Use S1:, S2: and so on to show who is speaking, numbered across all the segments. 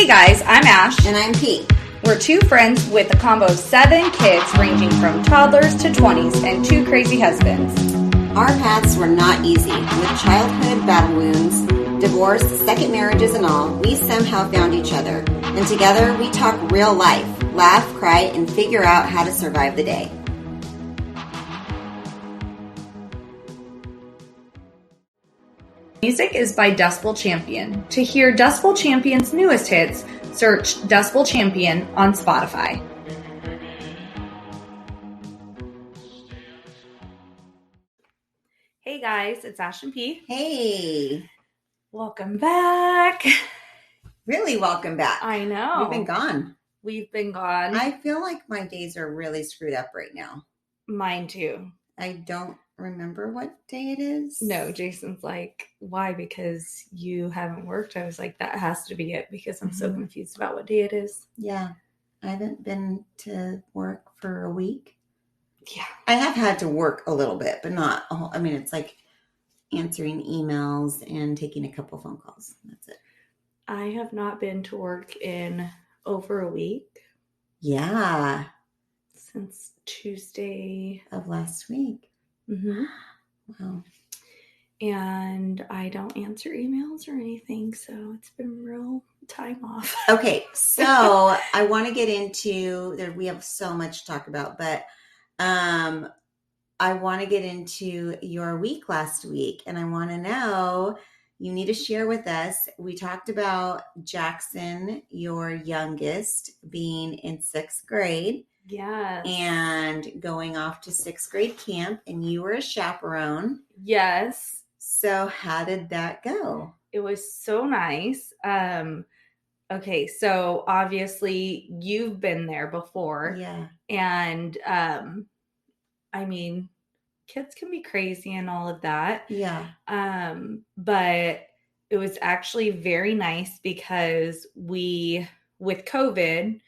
S1: Hey guys, I'm Ash.
S2: And I'm Pete.
S1: We're two friends with a combo of 7 kids ranging from toddlers to 20s and 2 crazy husbands.
S2: Our paths were not easy. With childhood battle wounds, divorce, second marriages and all, we somehow found each other. And together we talk real life, laugh, cry, and figure out how to survive the day.
S1: Music is by Decibel Champion. To hear Decibel Champion's newest hits, search Decibel Champion on Spotify. Hey guys, it's Ash and P.
S2: Hey.
S1: Welcome back.
S2: Really welcome back.
S1: I know.
S2: We've been gone.
S1: We've been gone.
S2: I feel like my days are really screwed up right now.
S1: Mine too.
S2: I don't remember what day it is.
S1: No, Jason's like, why? Because you haven't worked. I was like, that has to be it because I'm so confused about what day it is.
S2: Yeah. I haven't been to work for a week.
S1: Yeah.
S2: I have had to work a little bit, but not a whole. I mean, it's like answering emails and taking a couple phone calls. That's it.
S1: I have not been to work in over a week.
S2: Yeah.
S1: Since Tuesday
S2: of last week.
S1: Mm-hmm.
S2: Wow.
S1: And I don't answer emails or anything, so it's been real time off.
S2: Okay, so I want to get into there. We have so much to talk about, but I want to get into your week last week, and I want to know. You need to share with us. We talked about Jackson, your youngest, being in 6th grade.
S1: Yes.
S2: And going off to 6th grade camp, and you were a chaperone.
S1: Yes.
S2: So how did that go?
S1: It was so nice. Okay, so obviously you've been there before.
S2: Yeah.
S1: And I mean, kids can be crazy and all of that.
S2: Yeah.
S1: But it was actually very nice because with COVID,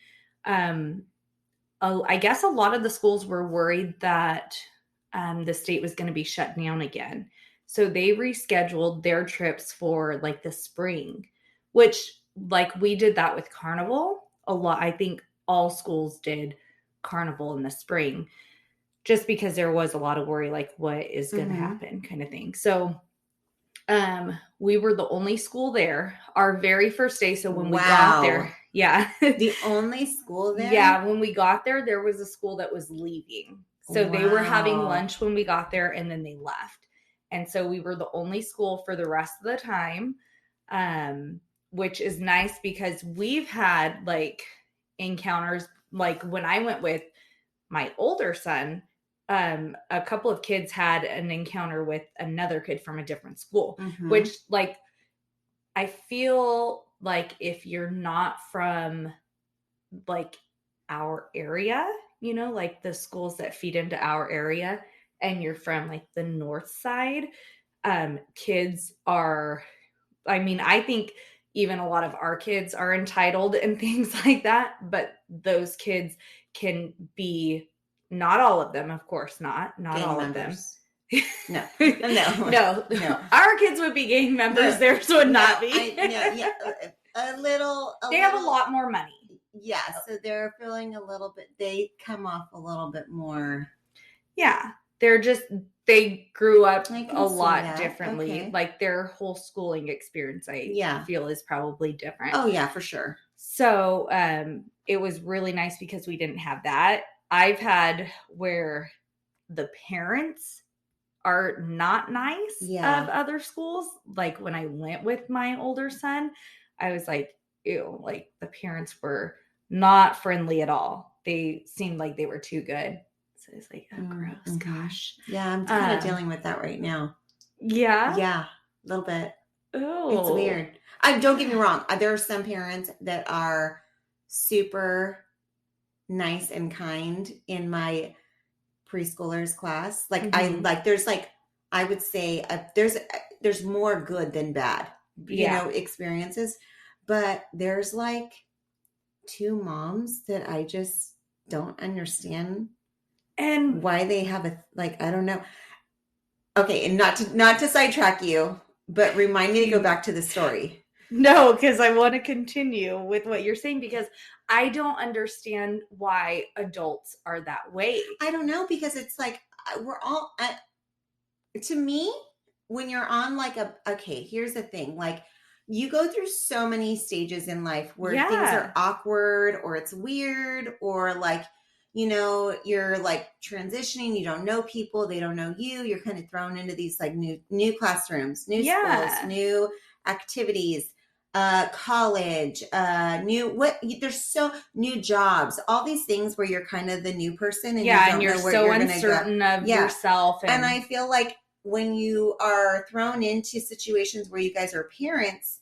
S1: I guess a lot of the schools were worried that the state was going to be shut down again. So they rescheduled their trips for like the spring, which like we did that with Carnival a lot. I think all schools did Carnival in the spring just because there was a lot of worry, like what is going to happen kind of thing. So we were the only school there our very first day. So when we got there, yeah.
S2: The only school there?
S1: Yeah. When we got there, there was a school that was leaving. So they were having lunch when we got there and then they left. And so we were the only school for the rest of the time, which is nice because we've had like encounters, like when I went with my older son, a couple of kids had an encounter with another kid from a different school, which like, I feel like if you're not from like our area, you know, like the schools that feed into our area and you're from like the north side, kids are, I mean, I think even a lot of our kids are entitled and things like that, but those kids can be, not all of them, of course not gang all members. Of them. No. Our kids would be gang members. Theirs would not be.
S2: A little.
S1: They have a lot more money.
S2: Yeah, so they're feeling a little bit. They come off a little bit more.
S1: Yeah, they grew up a lot differently. Okay. Like their whole schooling experience, I feel is probably different.
S2: Oh yeah, for sure.
S1: So it was really nice because we didn't have that. I've had where the parents are not nice of other schools. Like when I went with my older son, I was like, ew, like the parents were not friendly at all. They seemed like they were too good. So it's like, oh, gross, gosh.
S2: Yeah, I'm kind of dealing with that right now.
S1: Yeah?
S2: Yeah, a little bit.
S1: Oh.
S2: It's weird. Don't get me wrong. There are some parents that are super nice and kind in my preschoolers class. Like I would say there's more good than bad, you know, experiences, but there's like 2 moms that I just don't understand and why they have I don't know. Okay. And not to sidetrack you, but remind me to go back to the story.
S1: No, because I want to continue with what you're saying because I don't understand why adults are that way.
S2: I don't know, because it's like we're all to me, when you're on like okay, here's the thing, like you go through so many stages in life where things are awkward or it's weird or like, you're like transitioning, you don't know people, they don't know you, you're kind of thrown into these like new classrooms, new schools, new activities, college, there's so new jobs, all these things where you're kind of the new person and you don't
S1: and you're
S2: know where
S1: so
S2: you're
S1: uncertain of yourself.
S2: And I feel like when you are thrown into situations where you guys are parents,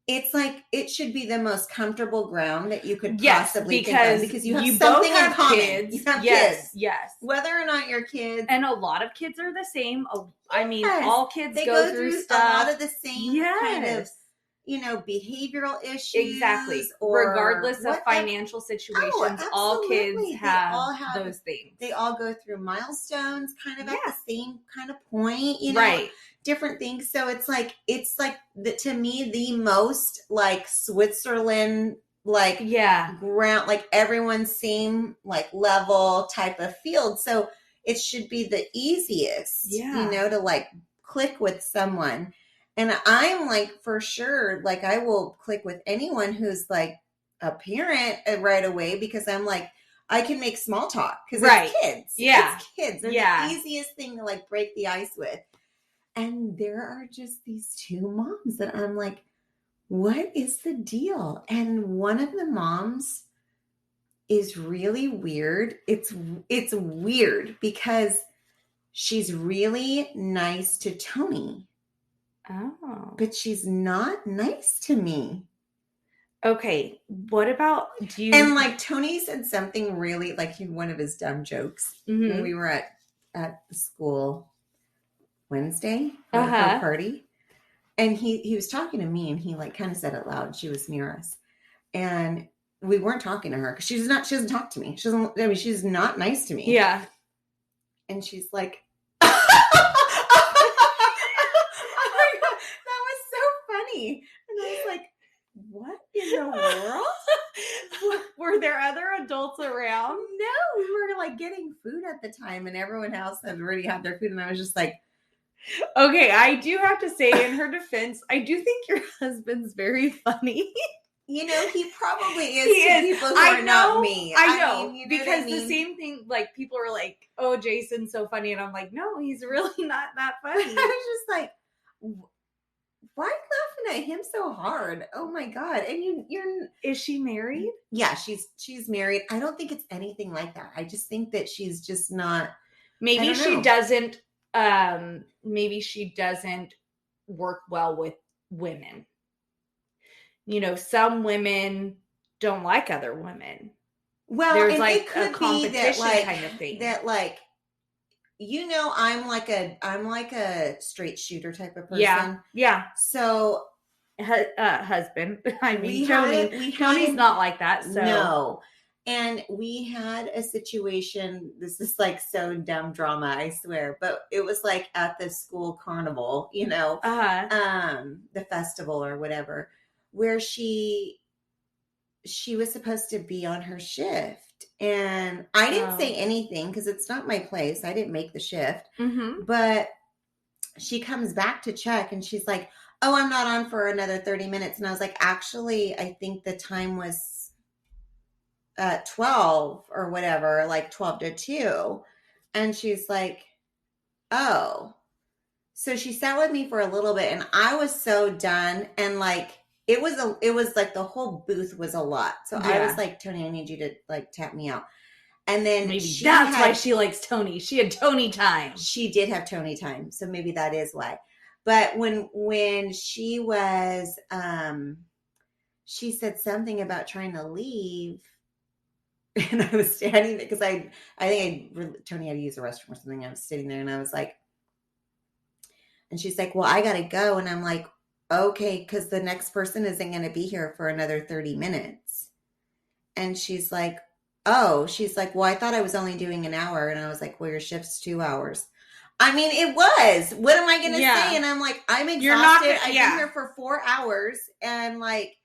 S2: it's like it should be the most comfortable ground that you could possibly think of, because you have something in common.
S1: Kids.
S2: You have
S1: kids.
S2: Yes. Whether or not you're kids.
S1: And a lot of kids are the same. I mean, all kids
S2: they
S1: go through stuff.
S2: A lot of the same kind of, behavioral issues.
S1: Exactly. Regardless of financial situations, all kids have those things.
S2: They all go through milestones kind of at the same kind of point, different things. So it's like to me, the most like Switzerland, like ground, like everyone's same like level type of field. So it should be the easiest, to like click with someone. And I'm like, for sure, like I will click with anyone who's like a parent right away, because I'm like, I can make small talk because it's kids. Yeah. It's kids. They're the easiest thing to like break the ice with. And there are just these two moms that I'm like, what is the deal? And one of the moms is really weird. It's weird because she's really nice to Tony.
S1: Oh.
S2: But she's not nice to me.
S1: Okay. What about
S2: And like Tony said something really like one of his dumb jokes when we were at the school Wednesday for her party. And he was talking to me and he like kind of said it loud. She was near us. And we weren't talking to her because she doesn't talk to me. She's not nice to me.
S1: Yeah.
S2: And she's like, and I was like, what in the world?
S1: Were there other adults around?
S2: No, we were like getting food at the time and everyone else had already had their food. And I was just like,
S1: okay, I do have to say in her defense, I do think your husband's very funny.
S2: He probably is to people who are not me.
S1: I know, because the same thing, like people are like, oh, Jason's so funny. And I'm like, no, he's really not that funny.
S2: I was just like, why are you laughing at him so hard? Oh my God. And you're
S1: is she married?
S2: Yeah, she's married. I don't think it's anything like that. I just think that she's just not.
S1: Maybe she doesn't work well with women. Some women don't like other women.
S2: Well,
S1: there's like a competition kind of thing.
S2: That like, I'm like a straight shooter type of person.
S1: Yeah.
S2: So,
S1: husband. I mean, Tony's not like that. So
S2: no. And we had a situation. This is like so dumb drama, I swear. But it was like at the school carnival, the festival or whatever, where she was supposed to be on her shift. And I didn't say anything because it's not my place. I didn't make the shift.
S1: Mm-hmm.
S2: But she comes back to check and she's like, oh, I'm not on for another 30 minutes. And I was like, actually, I think the time was 12 or whatever, like 12 to 2. And she's like, oh. So she sat with me for a little bit and I was so done. And like, it was like the whole booth was a lot. So I was like, Tony, I need you to like tap me out. And then
S1: maybe that's why she likes Tony. She had Tony time.
S2: She did have Tony time. So maybe that is why. But when she was, she said something about trying to leave. And I was standing there because I think Tony had to use the restroom or something. I was sitting there and I was like, and she's like, well, I got to go. And I'm like, okay, because the next person isn't going to be here for another 30 minutes. And she's like, oh, well, I thought I was only doing an hour. And I was like, well, your shift's 2 hours. I mean, it was. What am I going to
S1: Yeah.
S2: say? And I'm like, I'm
S1: You're not
S2: exhausted.
S1: gonna-
S2: I've
S1: yeah.
S2: been here for 4 hours, and like,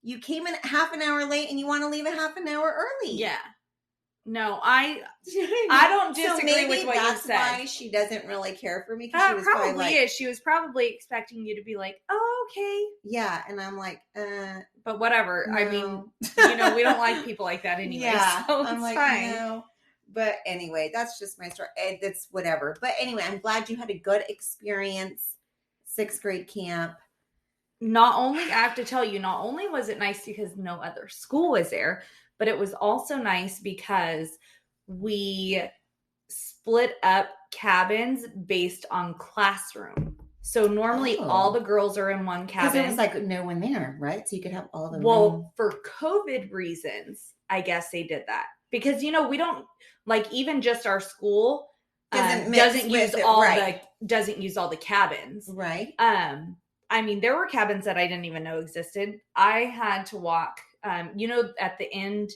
S2: you came in half an hour late, and you want to leave a half an hour early.
S1: Yeah. No, I
S2: Do you know what I mean?
S1: I don't
S2: So
S1: disagree
S2: maybe
S1: with what you
S2: that's
S1: said.
S2: why she doesn't really care for me, because she
S1: That
S2: was probably
S1: probably
S2: like,
S1: is. She was probably expecting you to be like, "Oh, okay."
S2: yeah, and I'm like,
S1: But whatever. I mean,
S2: no.
S1: we don't like people like that anyway.
S2: Yeah,
S1: So
S2: I'm
S1: it's
S2: like,
S1: fine.
S2: no. But anyway, that's just my story. That's whatever. But anyway, I'm glad you had a good experience. 6th grade camp.
S1: Not only, I have to tell you, not only was it nice because no other school was there, but it was also nice because we split up cabins based on classroom. So normally all the girls are in one cabin.
S2: Because there was like no one there, right? So you could have all the
S1: Well, for COVID reasons, I guess they did that. Because, we don't, like, even just our school doesn't use all the cabins.
S2: Right.
S1: I mean, there were cabins that I didn't even know existed. I had to walk, at the end.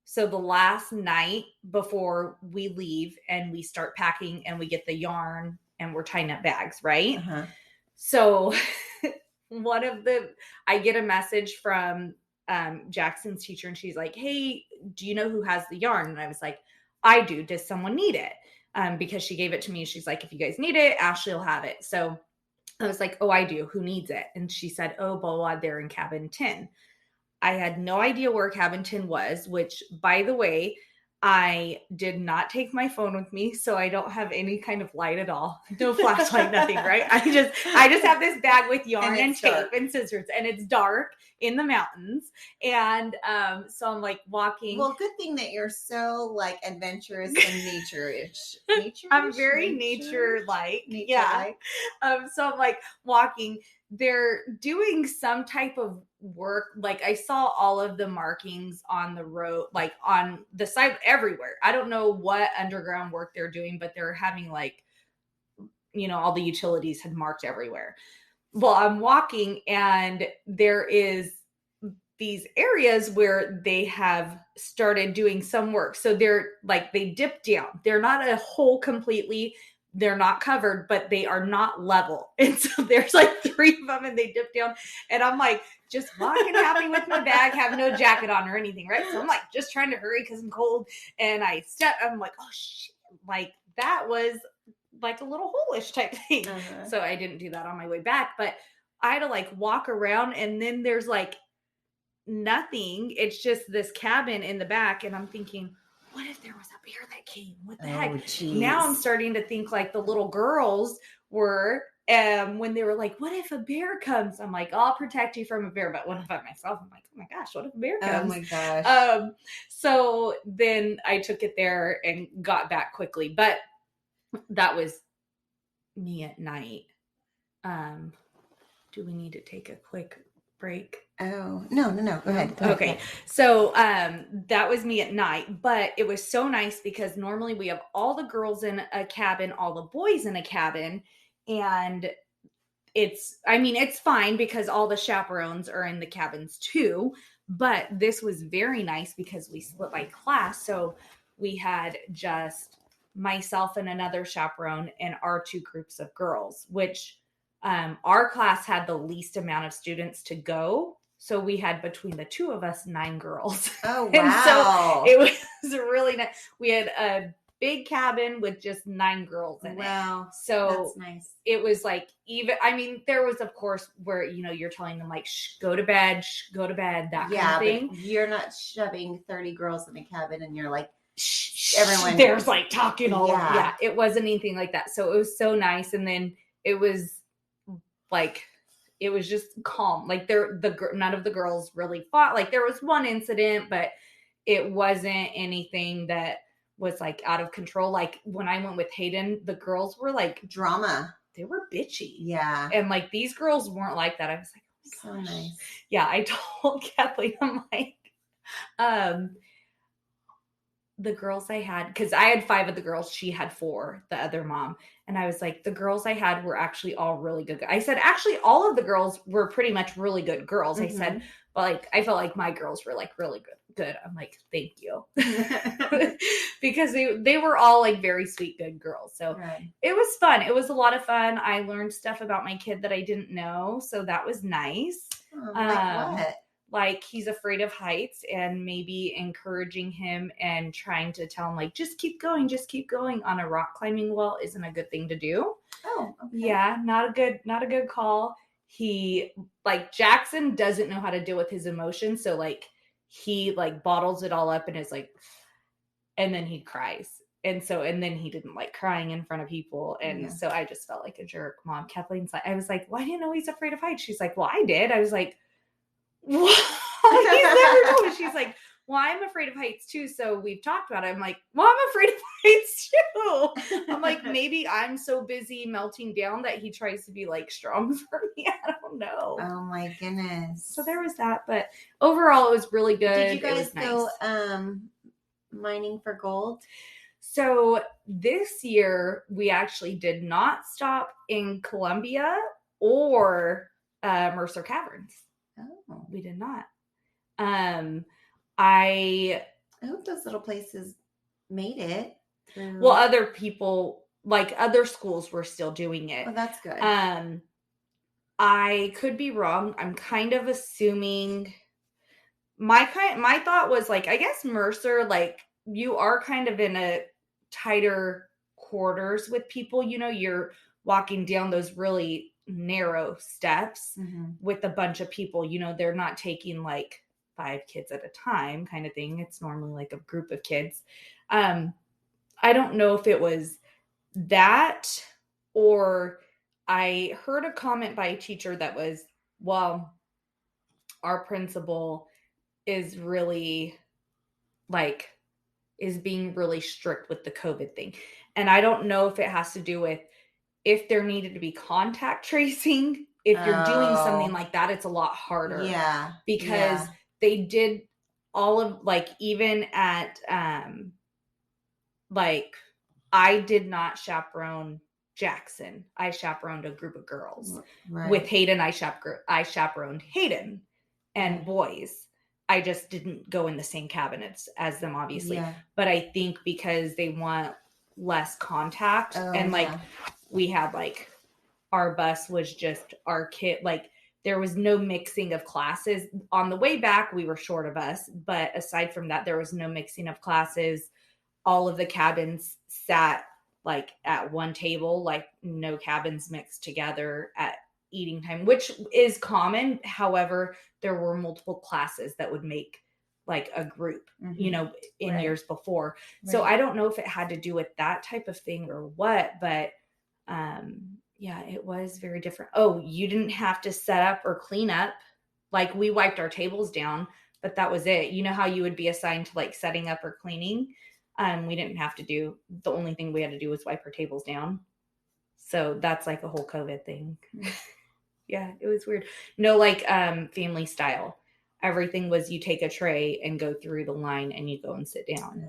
S1: So the last night before we leave and we start packing and we get the yarn and we're tying up bags, right?
S2: Uh-huh.
S1: So I get a message from Jackson's teacher, and she's like, "Hey, do you know who has the yarn?" And I was like, "I do. Does someone need it?" Because she gave it to me. She's like, "If you guys need it, Ashley will have it." So I was like, "Oh, I do. Who needs it?" And she said, "Oh, blah, blah, they're in cabin 10. I had no idea where cabin 10 was, which, by the way, I did not take my phone with me, so I don't have any kind of light at all. No flashlight, nothing, right? I just have this bag with yarn and tape dark. And scissors, and it's dark in the mountains. And so I'm like walking.
S2: Well, good thing that you're so like adventurous and nature-ish.
S1: I'm very nature-like. Yeah. So I'm like walking. They're doing some type of work. Like, I saw all of the markings on the road, like on the side everywhere. I don't know what underground work they're doing, but they're having like, all the utilities had marked everywhere. Well, I'm walking and there is these areas where they have started doing some work. So they're like, they dip down. They're not a hole completely. They're not covered, but they are not level. And so there's like 3 of them and they dip down. And I'm like, just walking happy with my bag, have no jacket on or anything, right? So I'm like, just trying to hurry because I'm cold. And I'm like, oh shit, like that was like a little hole-ish type thing. Uh-huh. So I didn't do that on my way back, but I had to like walk around, and then there's like nothing. It's just this cabin in the back. And I'm thinking, what if there was a bear that came? What the heck? Geez. Now I'm starting to think like the little girls were when they were like, what if a bear comes? I'm like, I'll protect you from a bear. But what if I myself? I'm like, oh my gosh, what if a bear comes?
S2: Oh my gosh.
S1: So then I took it there and got back quickly. But that was me at night. Do we need to take a quick break?
S2: Oh, no. Go ahead.
S1: Okay. So that was me at night, but it was so nice because normally we have all the girls in a cabin, all the boys in a cabin. And it's fine because all the chaperones are in the cabins too. But this was very nice because we split by class. So we had just myself and another chaperone and our 2 groups of girls, which our class had the least amount of students to go. So we had, between the 2 of us, 9 girls.
S2: Oh, wow.
S1: And so it was really nice. We had a big cabin with just 9 girls in it.
S2: Wow.
S1: So
S2: that's nice.
S1: It was like, there was, of course, where, you're telling them like, go to bed, that kind of thing.
S2: But you're not shoving 30 girls in a cabin and you're like, everyone.
S1: There's like talking all over. Yeah, it wasn't anything like that. So it was so nice. And then it was like, it was just calm. Like none of the girls really fought. Like there was one incident, but it wasn't anything that was like out of control. Like when I went with Hayden, the girls were like
S2: drama.
S1: They were bitchy.
S2: Yeah.
S1: And like these girls weren't like that. I was like, oh my gosh. So nice. Yeah. I told Kathleen, I'm like, the girls I had, because I had 5 of the girls, she had 4, the other mom. And I was like, the girls I had were actually all really good. I said, actually, all of the girls were pretty much really good girls. Mm-hmm. I said, but like, I felt like my girls were like really good. I'm like, thank you. Because they were all like very sweet, good girls. So it was fun. It was a lot of fun. I learned stuff about my kid that I didn't know. So that was nice.
S2: Like what?
S1: Like he's afraid of heights, and maybe encouraging him and trying to tell him like, just keep going on a rock climbing wall isn't a good thing to do.
S2: Oh, okay.
S1: Yeah, not a good call. He like Jackson doesn't know how to deal with his emotions, so like he like bottles it all up and is like, and then he cries. And then he didn't like crying in front of people. And so I just felt like a jerk. Mom, Kathleen's like, I was like, why do you know he's afraid of heights? She's like, well, I did. I was like, what? He's never told me. She's like, well, I'm afraid of heights too. So we've talked about it. I'm like, well, I'm afraid of heights too. I'm like, maybe I'm so busy melting down that he tries to be like strong for me. I don't know.
S2: Oh my goodness.
S1: So there was that. But overall, it was really good.
S2: Did you guys go mining for gold?
S1: So this year, we actually did not stop in Columbia or Mercer Caverns.
S2: Oh,
S1: we did not. I
S2: hope those little places made it through.
S1: Well, other people, like other schools, were still doing it.
S2: Oh, that's good.
S1: I could be wrong. I'm kind of assuming. My thought was like, I guess Mercer, like you are kind of in a tighter quarters with people. You know, you're walking down those really narrow steps with a bunch of people. You know, they're not taking like 5 kids at a time kind of thing. It's normally like a group of kids. I don't know if it was that, or I heard a comment by a teacher that was, well, our principal is really like is being really strict with the COVID thing. And I don't know if it has to do with if there needed to be contact tracing. If you're doing something like that, it's a lot harder.
S2: Yeah.
S1: Because they did all of like, even at like I did not chaperone Jackson. I chaperoned a group of girls. With Hayden, I chaperoned Hayden and boys. I just didn't go in the same cabinets as them, obviously. But I think because they want less contact we had like our bus was just our kid, like there was no mixing of classes. On the way back, we were short of us, but aside from that, there was no mixing of classes. All of the cabins sat like at one table, like no cabins mixed together at eating time, which is common. However, there were multiple classes that would make like a group, you know, in years before. So I don't know if it had to do with that type of thing or what, but yeah, it was very different. Oh, you didn't have to set up or clean up. Like we wiped our tables down, but that was it. You know how you would be assigned to like setting up or cleaning? We didn't have to do, the only thing we had to do was wipe our tables down. So that's like a whole COVID thing. Yeah, it was weird. No, like family style. Everything was you take a tray and go through the line and you go and sit down.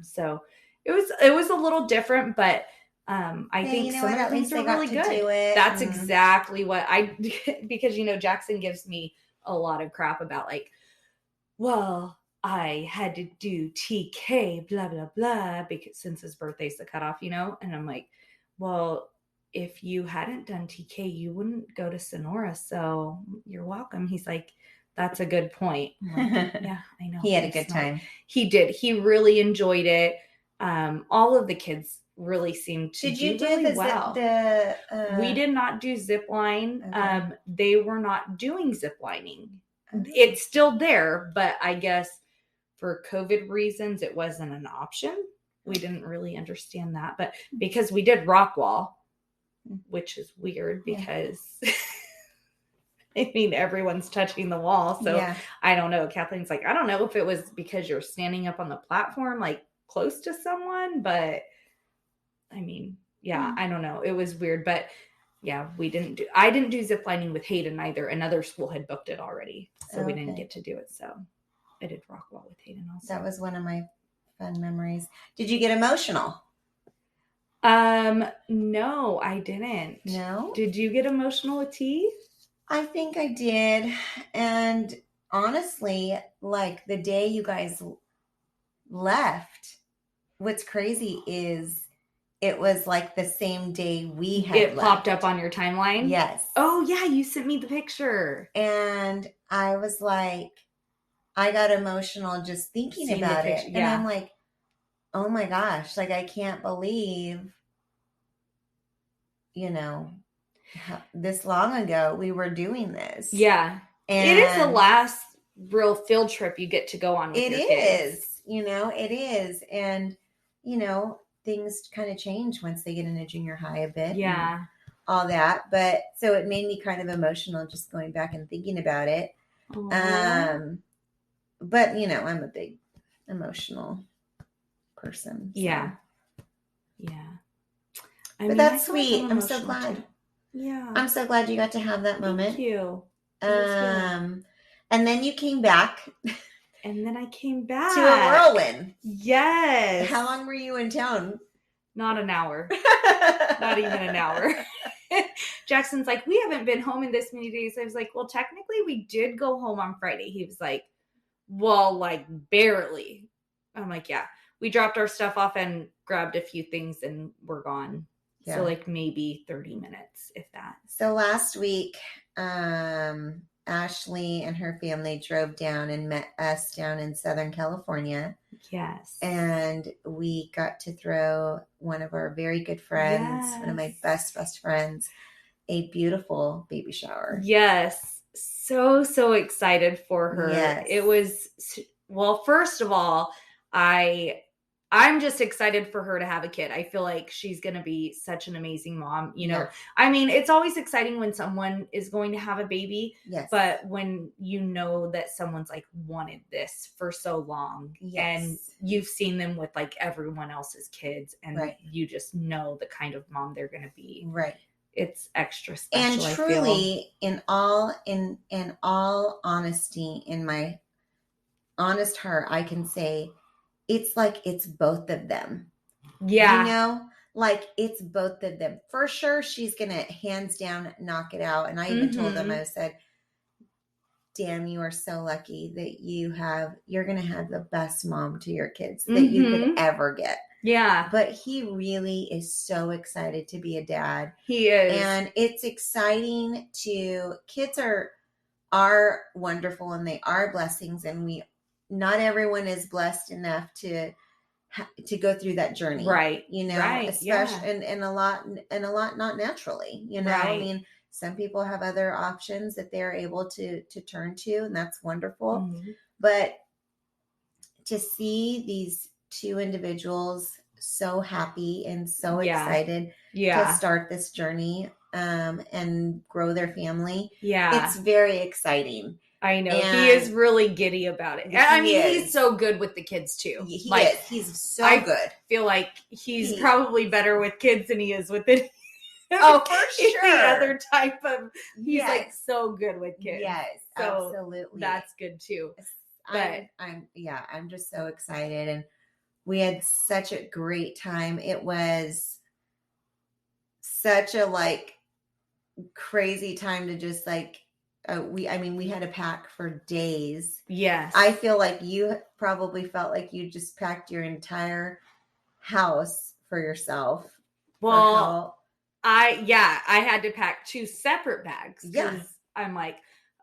S1: So it was a little different, but I think some of the things are really good. That's exactly what because, you know, Jackson gives me a lot of crap about like, well, I had to do TK, blah, blah, blah, because since his birthday's the cutoff, you know? And I'm like, well, if you hadn't done TK, you wouldn't go to Sonora. So you're welcome. He's like, that's a good point. Like, yeah, I know.
S2: He had a good time.
S1: He did. He really enjoyed it. All of the kids really seemed to do really well. We did not do zip line. Okay. They were not doing zip lining. It's still there, but I guess for COVID reasons, it wasn't an option. We didn't really understand that, but because we did rock wall, which is weird because I mean, everyone's touching the wall. So I don't know. Kathleen's like, I don't know if it was because you're standing up on the platform, like close to someone, but I mean, I don't know. It was weird, but yeah, I didn't do zip lining with Hayden either. Another school had booked it already. So we didn't get to do it. So I did rock wall with Hayden also.
S2: That was one of my fun memories. Did you get emotional?
S1: No, I didn't.
S2: No?
S1: Did you get emotional with T?
S2: I think I did. And honestly, like the day you guys left, what's crazy is it was like the same day we had
S1: It
S2: left.
S1: popped up on your timeline?
S2: Yes.
S1: Oh, yeah, you sent me the picture.
S2: And I was like, I got emotional just thinking
S1: Seeing
S2: about
S1: the picture,
S2: it.
S1: yeah.
S2: And I'm like, oh my gosh, like I can't believe, this long ago we were doing this.
S1: Yeah.
S2: And
S1: it is the last real field trip you get to go on with your kids.
S2: It is. And, things kind of change once they get into junior high a bit.
S1: Yeah.
S2: All that. But so it made me kind of emotional just going back and thinking about it.
S1: Aww.
S2: But, I'm a big emotional person. So.
S1: Yeah. Yeah.
S2: But that's sweet. I'm so glad.
S1: Too. Yeah.
S2: I'm so glad you got to have that moment.
S1: Thank you.
S2: And then you came back.
S1: And then I came back.
S2: To a whirlwind.
S1: Yes.
S2: How long were you in town?
S1: Not an hour. Not even an hour. Jackson's like, we haven't been home in this many days. I was like, well, technically we did go home on Friday. He was like, well, like barely. I'm like, yeah. We dropped our stuff off and grabbed a few things and we're gone. Yeah. So like maybe 30 minutes, if that.
S2: So last week, Ashley and her family drove down and met us down in Southern California.
S1: Yes.
S2: And we got to throw one of our very good friends, one of my best friends, a beautiful baby shower.
S1: Yes. So excited for her.
S2: Yes.
S1: It was, well, first of all, I'm just excited for her to have a kid. I feel like she's going to be such an amazing mom.
S2: Yes.
S1: I mean, it's always exciting when someone is going to have a baby.
S2: Yes.
S1: But when you know that someone's like wanted this for so long.
S2: Yes.
S1: And you've seen them with like everyone else's kids. And
S2: right.
S1: you just know the kind of mom they're going to be.
S2: Right.
S1: It's extra special.
S2: And truly, in all honesty, in my honest heart, I can say, it's like it's both of them.
S1: Yeah.
S2: Like it's both of them. For sure, she's going to hands down knock it out. And I even told them, I said, damn, you are so lucky that you're going to have the best mom to your kids that you could ever get.
S1: Yeah.
S2: But he really is so excited to be a dad.
S1: He is.
S2: And it's exciting kids are wonderful and they are blessings, and not everyone is blessed enough to go through that journey.
S1: Right.
S2: Right. Especially and a lot not naturally,
S1: Right.
S2: I mean, some people have other options that they're able to turn to, and that's wonderful. Mm-hmm. But to see these two individuals so happy and so excited to start this journey and grow their family. Yeah. It's very exciting.
S1: I know. And he is really giddy about it. I mean, he's so good with the kids too.
S2: He is. He's so good. I
S1: feel like he's probably better with kids than he is with it.
S2: Oh, for sure.
S1: The other type of, he's like so good with kids.
S2: Yes, so absolutely.
S1: That's good too. But
S2: I'm just so excited, and we had such a great time. It was such a crazy time to just we had to pack for days.
S1: Yes.
S2: I feel like you probably felt like you just packed your entire house for yourself.
S1: Well, I had to pack 2 separate bags.
S2: Yeah.
S1: I'm like,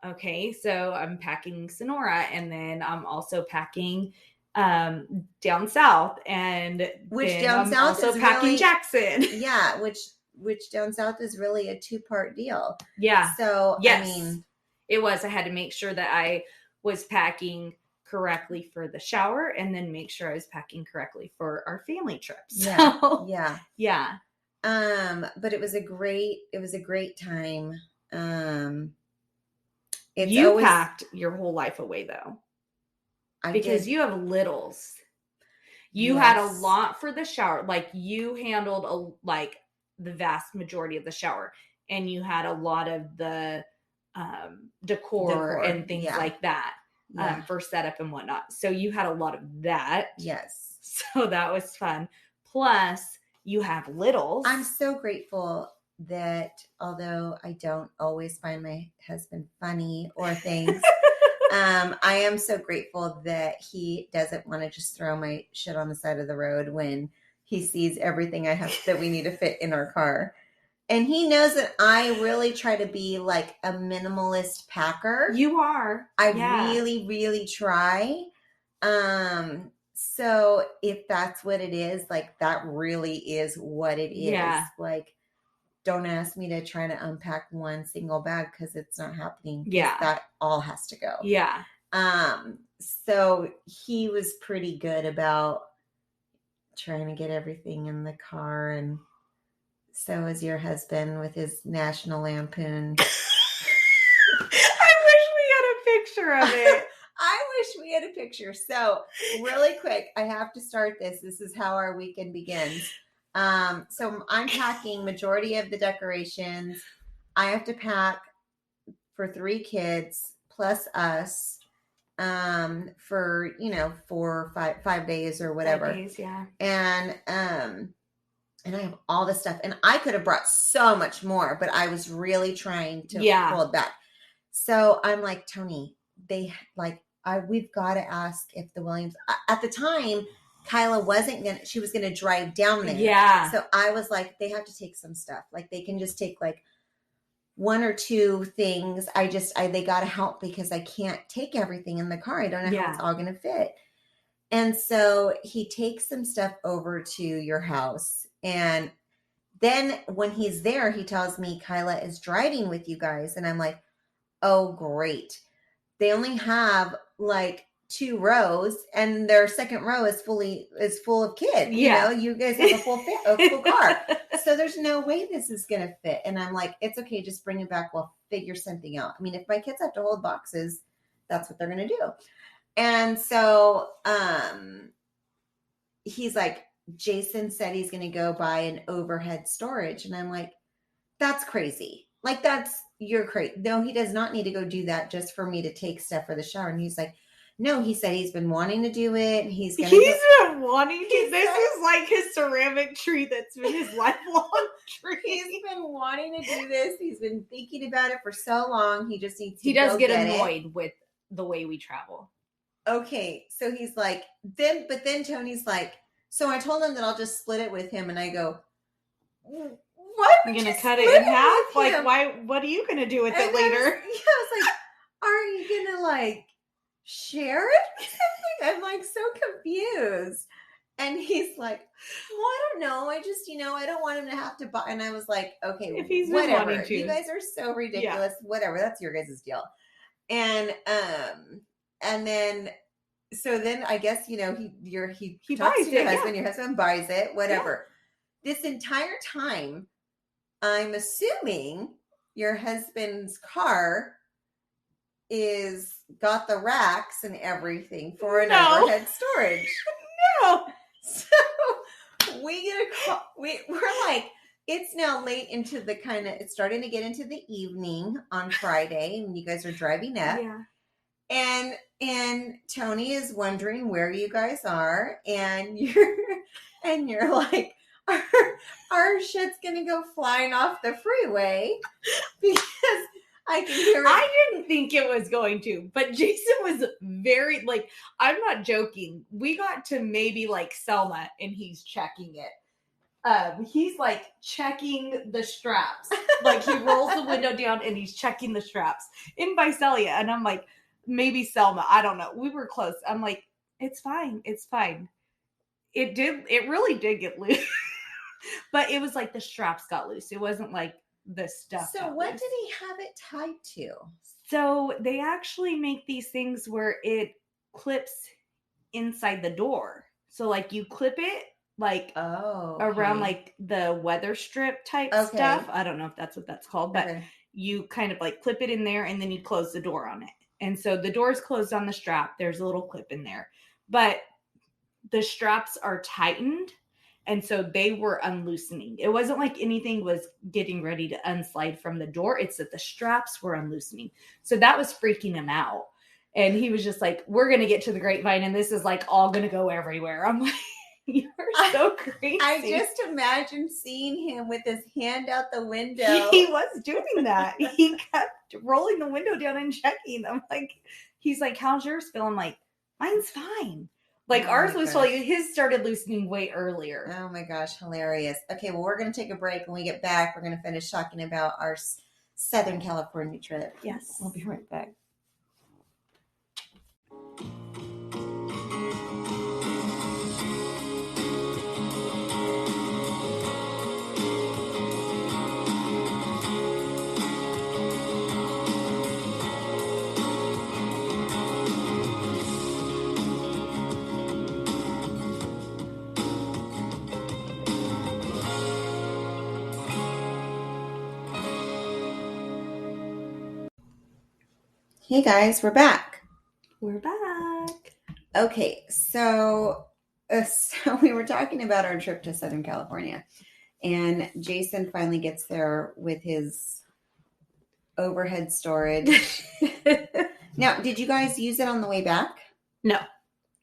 S1: okay, so I'm packing Sonora, and then I'm also packing down south, and
S2: which down south
S1: also
S2: is
S1: packing
S2: really,
S1: Jackson.
S2: Yeah, which down south is really a 2-part deal.
S1: Yeah.
S2: So
S1: yes.
S2: I mean,
S1: it was. I had to make sure that I was packing correctly for the shower, and then make sure I was packing correctly for our family trips.
S2: Yeah.
S1: So,
S2: yeah.
S1: Yeah.
S2: But it was a great time.
S1: You packed your whole life away though. Because you have littles. You had a lot for the shower. Like you handled the vast majority of the shower, and you had a lot of the decor and things like that for setup and whatnot. So you had a lot of that.
S2: Yes.
S1: So that was fun. Plus you have littles.
S2: I'm so grateful that although I don't always find my husband funny or things, I am so grateful that he doesn't want to just throw my shit on the side of the road when he sees everything I have that we need to fit in our car. And he knows that I really try to be like a minimalist packer.
S1: You are.
S2: I really, really try. So if that's what it is, like that really is what it is.
S1: Yeah.
S2: Like, don't ask me to try to unpack one single bag because it's not happening.
S1: Yeah.
S2: That all has to go.
S1: Yeah.
S2: So he was pretty good about trying to get everything in the car, and so is your husband with his National Lampoon.
S1: I wish we had a picture of it.
S2: I wish we had a picture. So really quick, I have to start this. This is how our weekend begins. So I'm packing majority of the decorations. I have to pack for 3 kids plus us for 4 or 5 days or whatever.
S1: 5 days, yeah.
S2: And I have all this stuff, and I could have brought so much more, but I was really trying to hold back. So I'm like, Tony, we've got to ask if the Williams at the time, Kyla she was going to drive down there.
S1: Yeah.
S2: So I was like, they have to take some stuff. Like they can just take like 1 or 2 things. They got to help because I can't take everything in the car. I don't know how it's all going to fit. And so he takes some stuff over to your house. And then when he's there, he tells me Kyla is driving with you guys. And I'm like, oh, great. They only have like 2 rows, and their second row is full of kids.
S1: Yeah.
S2: You guys have a full car. So there's no way this is going to fit. And I'm like, it's okay. Just bring it back. We'll figure something out. I mean, if my kids have to hold boxes, that's what they're going to do. And so he's like, Jason said he's going to go buy an overhead storage. And I'm like, that's crazy. Like, you're crazy. No, he does not need to go do that just for me to take stuff for the shower. And he's like, no, he said he's been wanting to do it. He's been
S1: wanting to. This is like his ceramic tree that's been his lifelong tree.
S2: He's been wanting to do this. He's been thinking about it for so long. He just needs to
S1: He does get annoyed with the way we travel.
S2: Okay. So he's like, but then Tony's like, so I told him that I'll just split it with him. And I go, what?
S1: You're going to cut it in half? Like, why? What are you going to do with it later?
S2: I was like, are you going to like share it or something? I'm like so confused. And he's like, well, I don't know. I just, I don't want him to have to buy. And I was like, okay,
S1: if he's
S2: whatever.
S1: Wanting to.
S2: You guys are so ridiculous. Yeah. Whatever. That's your guys' deal. And then, so then I guess, he talks to your husband, your husband buys it, whatever. Yeah. This entire time, I'm assuming your husband's car is got the racks and everything for an overhead storage.
S1: No.
S2: So we get a call. We're like, it's now late into it's starting to get into the evening on Friday, and you guys are driving up. Yeah. And Tony is wondering where you guys are, and you're like, our shit's gonna go flying off the freeway because I can hear it.
S1: I didn't think it was going to, but Jason was very, like, I'm not joking. We got to maybe like Selma and he's checking it. He's like checking the straps. Like he rolls the window down and he's checking the straps in Visalia. And I'm like, maybe Selma. I don't know. We were close. I'm like, it's fine. It's fine. It really did get loose. But it was like the straps got loose. It wasn't like the stuff.
S2: So what did he have it tied to?
S1: So they actually make these things where it clips inside the door. So like you clip it like around like the weather strip type stuff. I don't know if that's what that's called, but you kind of like clip it in there and then you close the door on it. And so the door is closed on the strap. There's a little clip in there, but the straps are tightened. And so they were unloosening. It wasn't like anything was getting ready to unslide from the door. It's that the straps were unloosening. So that was freaking him out. And he was just like, we're going to get to the grapevine and this is like all going to go everywhere. I'm like, you're so crazy.
S2: I just imagine seeing him with his hand out the window.
S1: He was doing that. He kept rolling the window down and checking. I'm like, He's like, how's yours feel? I'm like, mine's fine. Like,
S2: Oh
S1: ours
S2: my
S1: was
S2: gosh.
S1: like, his started loosening way earlier.
S2: Oh my gosh, hilarious. Okay, well, we're going to take a break. When we get back, we're going to finish talking about our Southern California trip.
S1: Yes.
S2: We'll be right back. Hey guys, we're back.
S1: We're back.
S2: Okay, so we were talking about our trip to Southern California, and Jason finally gets there with his overhead storage. Now, did you guys use it on the way back?
S1: No.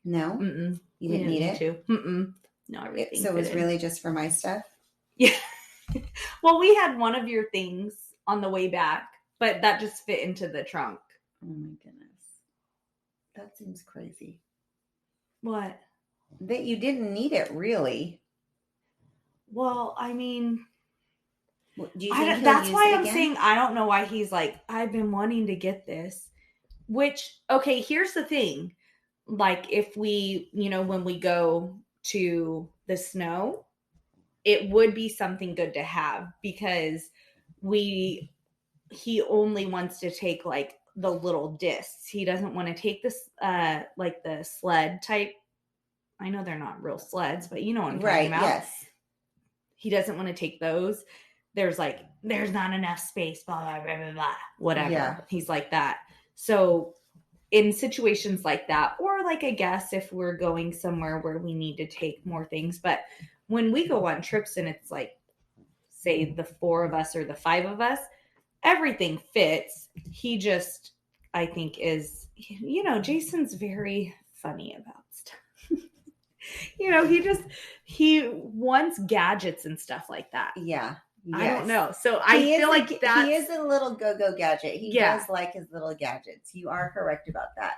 S2: No?
S1: Mm-mm.
S2: You didn't need it?
S1: To. Mm-mm. No, everything.
S2: So it was really just for my stuff?
S1: Yeah. Well, we had one of your things on the way back, but that just fit into the trunk.
S2: Oh my goodness. That seems crazy.
S1: What?
S2: That you didn't need it, really.
S1: Well, I mean,
S2: do you think
S1: that's why I'm saying I don't know why he's like, I've been wanting to get this. Which, okay, here's the thing. Like, if we, when we go to the snow, it would be something good to have because he only wants to take like the little discs. He doesn't want to take this like the sled type. I know they're not real sleds, but you know what I'm talking about.
S2: Yes.
S1: He doesn't want to take those. There's not enough space, blah, blah, blah, blah, blah, whatever. Yeah. He's like that. So in situations like that, or like, I guess if we're going somewhere where we need to take more things, but when we go on trips and it's like, say the 4 of us or the 5 of us, everything fits. He just, I think is, Jason's very funny about stuff. He wants gadgets and stuff like that.
S2: Yeah. Yes.
S1: I don't know. So I feel like that
S2: he is a little go-go gadget. He does like his little gadgets. You are correct about that.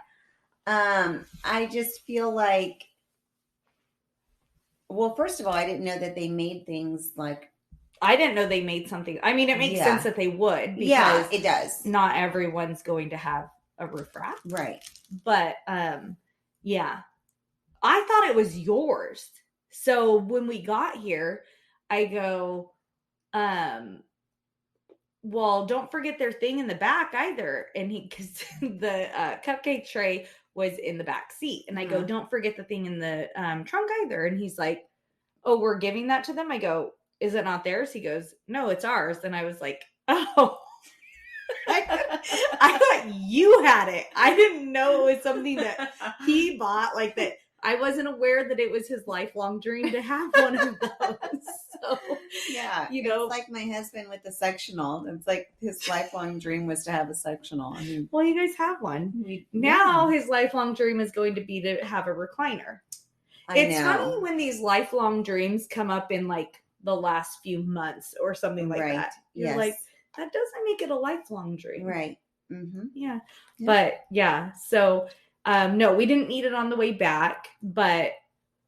S2: I just feel like, well, first of all, I didn't know that they made things like,
S1: I didn't know they made something. I mean, it makes sense that they would. Because
S2: it does.
S1: Not everyone's going to have a roof rack.
S2: Right.
S1: But, yeah. I thought it was yours. So when we got here, I go, well, don't forget their thing in the back either. And because the cupcake tray was in the back seat. And I go, don't forget the thing in the trunk either. And he's like, oh, we're giving that to them? I go, is it not theirs? He goes, no, it's ours. And I was like, oh. I thought you had it. I didn't know it was something that he bought, like that. I wasn't aware that it was his lifelong dream to have one of those. So,
S2: yeah, it's like my husband with the sectional. It's like his lifelong dream was to have a sectional. I mean,
S1: well, you guys have one. Now his lifelong dream is going to be to have a recliner. It's funny when these lifelong dreams come up in like the last few months or something like that. You're like, that doesn't make it a lifelong dream.
S2: Right. Mm-hmm.
S1: Yeah. But yeah, so no, we didn't need it on the way back, but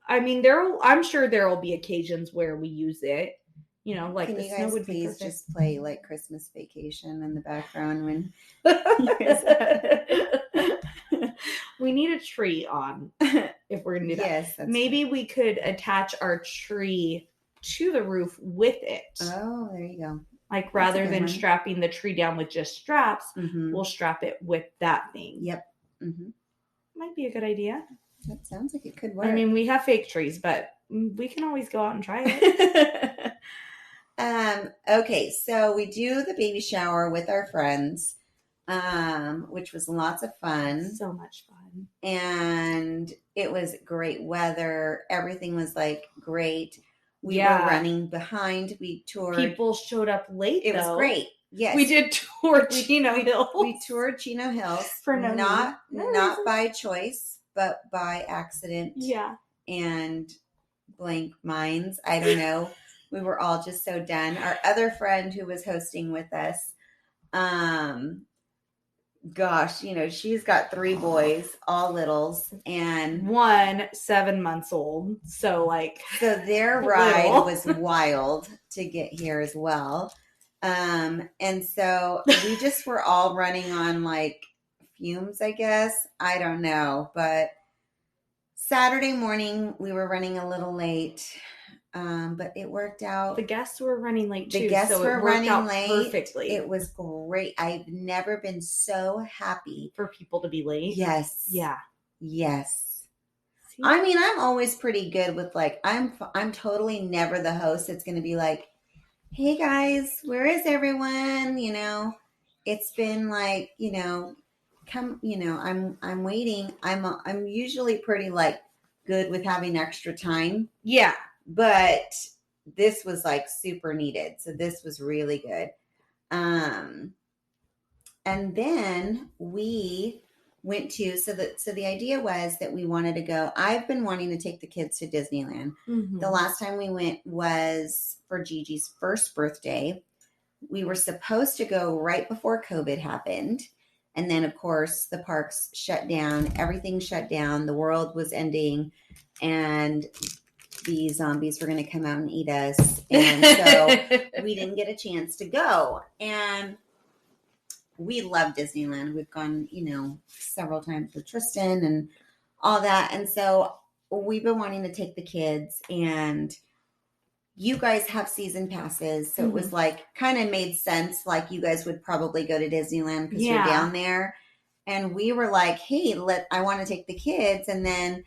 S1: I mean, I'm sure there will be occasions where we use it. Like
S2: can
S1: the
S2: you
S1: snow
S2: guys
S1: would
S2: please just play like Christmas Vacation in the background when
S1: we need a tree on if we're gonna do that.
S2: Yes,
S1: maybe we could attach our tree to the roof with it.
S2: Oh, there you go.
S1: Like rather than strapping the tree down with just straps, we'll strap it with that thing.
S2: Yep. Mm-hmm.
S1: Might be a good idea.
S2: That sounds like it could work.
S1: I mean, we have fake trees, but we can always go out and try it.
S2: Okay, so we do the baby shower with our friends, which was lots of fun.
S1: So much fun.
S2: And it was great weather. Everything was like great. We were running behind. We toured.
S1: People showed up late.
S2: It was great. Yes,
S1: we did tour Chino Hills.
S2: We toured Chino Hills
S1: for
S2: not by choice, but by accident.
S1: Yeah,
S2: and blank minds. I don't know. We were all just so done. Our other friend who was hosting with us, gosh, she's got 3 boys, all littles, and
S1: 1 7 months old. So
S2: their ride was wild to get here as well. And so we just were all running on fumes, I guess. I don't know, but Saturday morning we were running a little late. But it worked out.
S1: The guests were running late too.
S2: The guests
S1: so
S2: were
S1: it worked
S2: running
S1: out
S2: late.
S1: Perfectly.
S2: It was great. I've never been so happy
S1: for people to be late.
S2: Yes.
S1: Yeah.
S2: Yes.
S1: See?
S2: I mean, I'm always pretty good with I'm totally never the host that's going to be like, hey guys, where is everyone? It's been come, I'm waiting. I'm usually pretty good with having extra time.
S1: Yeah.
S2: But this was super needed. So this was really good. And then we went to, so the idea was that we wanted to go. I've been wanting to take the kids to Disneyland. Mm-hmm. The last time we went was for Gigi's first birthday. We were supposed to go right before COVID happened. And then, of course, the parks shut down. Everything shut down. The world was ending. And the zombies were going to come out and eat us. And so we didn't get a chance to go. And we love Disneyland. We've gone, several times with Tristan and all that. And so we've been wanting to take the kids, and you guys have season passes. So mm-hmm. It was kind of made sense. You guys would probably go to Disneyland because you're down there. And we were like, hey, I want to take the kids. And then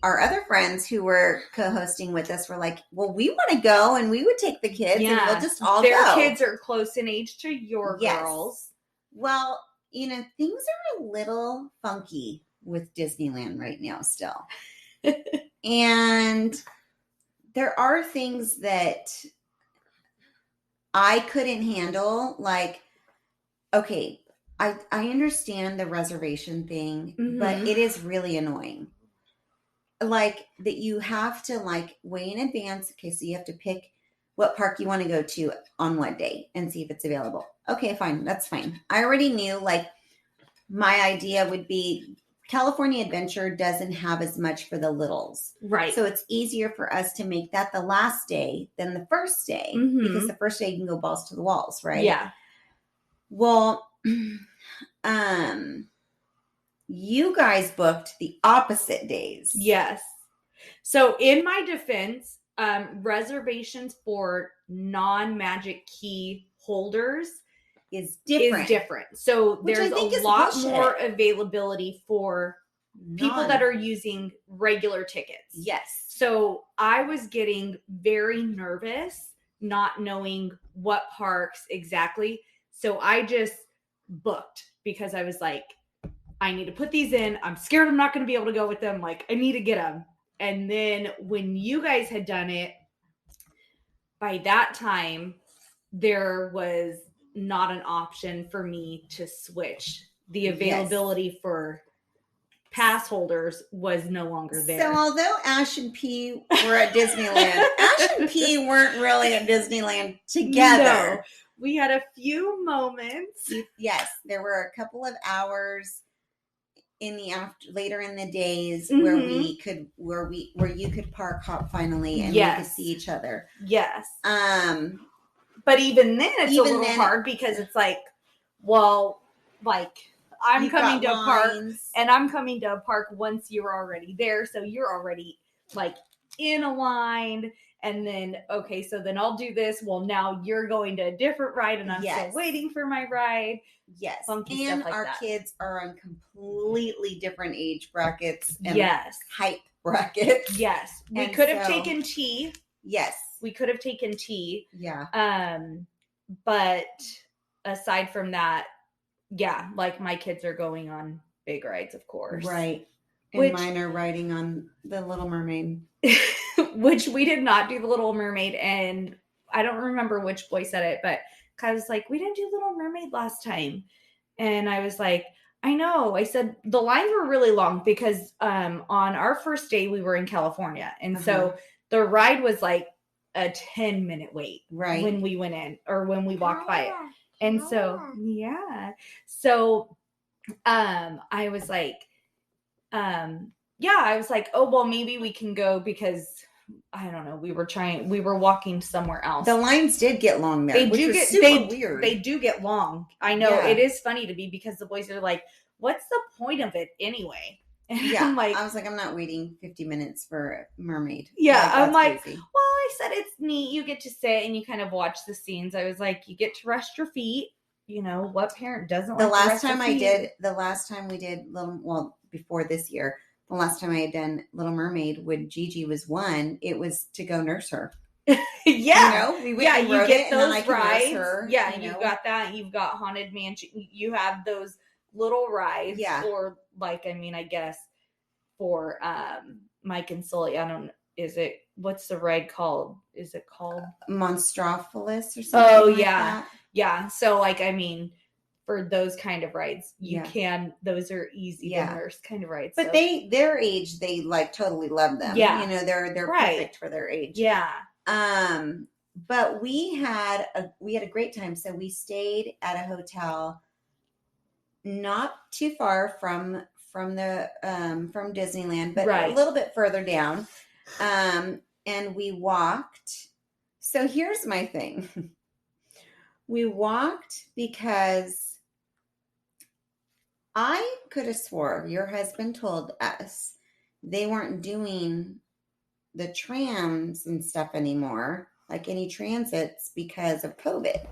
S2: our other friends who were co-hosting with us were like, well, we want to go, and we would take the kids and we'll just all go.
S1: Their kids are close in age to your girls.
S2: Well, things are a little funky with Disneyland right now still. And there are things that I couldn't handle. Okay, I understand the reservation thing, mm-hmm. but it is really annoying. That you have to way in advance. Okay, so you have to pick what park you want to go to on what day and see if it's available. Okay, fine. That's fine. I already knew my idea would be California Adventure doesn't have as much for the littles.
S1: Right.
S2: So it's easier for us to make that the last day than the first day, mm-hmm. because the first day you can go balls to the walls, right?
S1: Yeah.
S2: Well, you guys booked the opposite days.
S1: Yes. So in my defense, reservations for non-magic key holders
S2: is different.
S1: So there's a lot more availability for people that are using regular tickets.
S2: Yes.
S1: So I was getting very nervous, not knowing what parks exactly. So I just booked because I was like, I need to put these in. I'm scared I'm not going to be able to go with them. I need to get them. And then when you guys had done it, by that time, there was not an option for me to switch. The availability for pass holders was no longer there.
S2: So although Ash and P were at Disneyland, Ash and P weren't really at Disneyland together. No,
S1: we had a few moments.
S2: Yes, there were a couple of hours in the later in the days, mm-hmm. where you could park hop finally and we could see each other.
S1: Yes. But even then it's a little hard because it's I'm coming to a park and I'm coming to a park once you're already there. So you're already in a line, and then, okay, so then I'll do this. Well, now you're going to a different ride and I'm still waiting for my ride.
S2: Yes. Funky and our kids are on completely different age brackets and height brackets.
S1: Yes. We could have taken T.
S2: Yes.
S1: We could have taken T.
S2: Yeah.
S1: But aside from that, my kids are going on big rides, of course.
S2: Right. And mine are riding on the Little Mermaid.
S1: Which we did not do the Little Mermaid, and I don't remember which boy said it, but I was like, we didn't do Little Mermaid last time. And I was like, I know. I said the lines were really long because on our first day we were in California. And so the ride was a 10-minute wait when we went in or when we walked by it. And so, so I was like, I was like, oh, well, maybe we can go because I don't know. We were walking somewhere else.
S2: The lines did get long there, which was super weird.
S1: They do get long. I know. Yeah. It is funny to me because the boys are like, what's the point of it anyway?
S2: And yeah. I'm like, I was like, I'm not waiting 50 minutes for a mermaid.
S1: Yeah. Like, I'm like, crazy. Well, I said it's neat. You get to sit and you kind of watch the scenes. I was like, you get to rest your feet. You know, what parent doesn't
S2: the last time we did before this year, the last time I had done Little Mermaid when Gigi was 1, it was to go nurse her.
S1: Yeah.
S2: We went and
S1: you get those
S2: and
S1: rides.
S2: Her,
S1: yeah, you've got that. You've got Haunted Mansion. You have those little rides.
S2: Yeah.
S1: Or like, I mean, I guess for Mike and Sully, I don't know, what's the ride called? Is it called
S2: Monstropolis or something?
S1: Oh, yeah. Like that? Yeah. So like, I mean, for those kind of rides, those are easy to nurse kind of rides.
S2: But their age, they like totally love them.
S1: Yeah.
S2: You know, they're perfect for their age.
S1: Yeah.
S2: But we had a great time. So we stayed at a hotel not too far from Disneyland, but a little bit further down. And we walked. So here's my thing. We walked because I could have swore your husband told us they weren't doing the trams and stuff anymore, like any transits, because of COVID.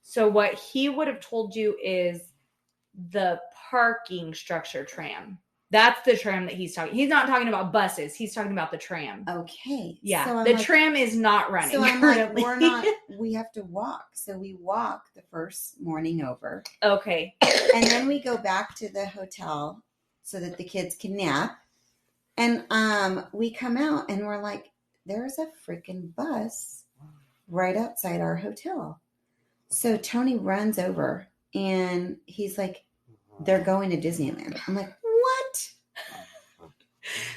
S1: So what he would have told you is the parking structure tram. That's the tram that he's talking. He's not talking about buses. He's talking about the tram.
S2: Okay.
S1: Yeah. So the tram is not running.
S2: So I'm currently. Like, we have to walk. So we walk the first morning over.
S1: Okay.
S2: And then we go back to the hotel so that the kids can nap. And we come out and we're like, there's a freaking bus right outside our hotel. So Tony runs over and he's like, they're going to Disneyland. I'm like, what?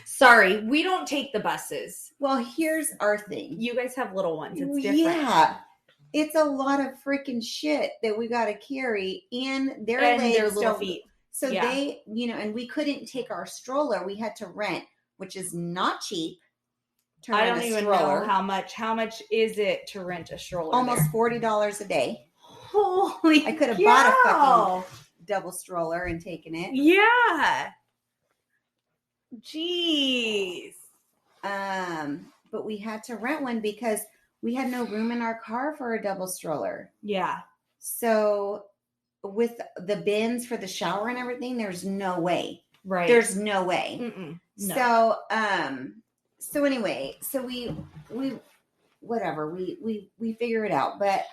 S1: Sorry, we don't take the buses.
S2: Well, here's our thing.
S1: You guys have little ones. It's different.
S2: Yeah. It's a lot of freaking shit that we got to carry in their legs.
S1: Their little feet.
S2: So they, and we couldn't take our stroller. We had to rent, which is not cheap.
S1: I don't even know how much. How much is it to rent a stroller?
S2: Almost $40 a day.
S1: Holy!
S2: I could have bought a fucking double stroller and taken it.
S1: Yeah. Jeez.
S2: But we had to rent one because we had no room in our car for a double stroller.
S1: Yeah.
S2: So with the bins for the shower and everything, there's no way.
S1: Right.
S2: There's no way.
S1: No.
S2: So anyway, so we whatever, we figure it out. But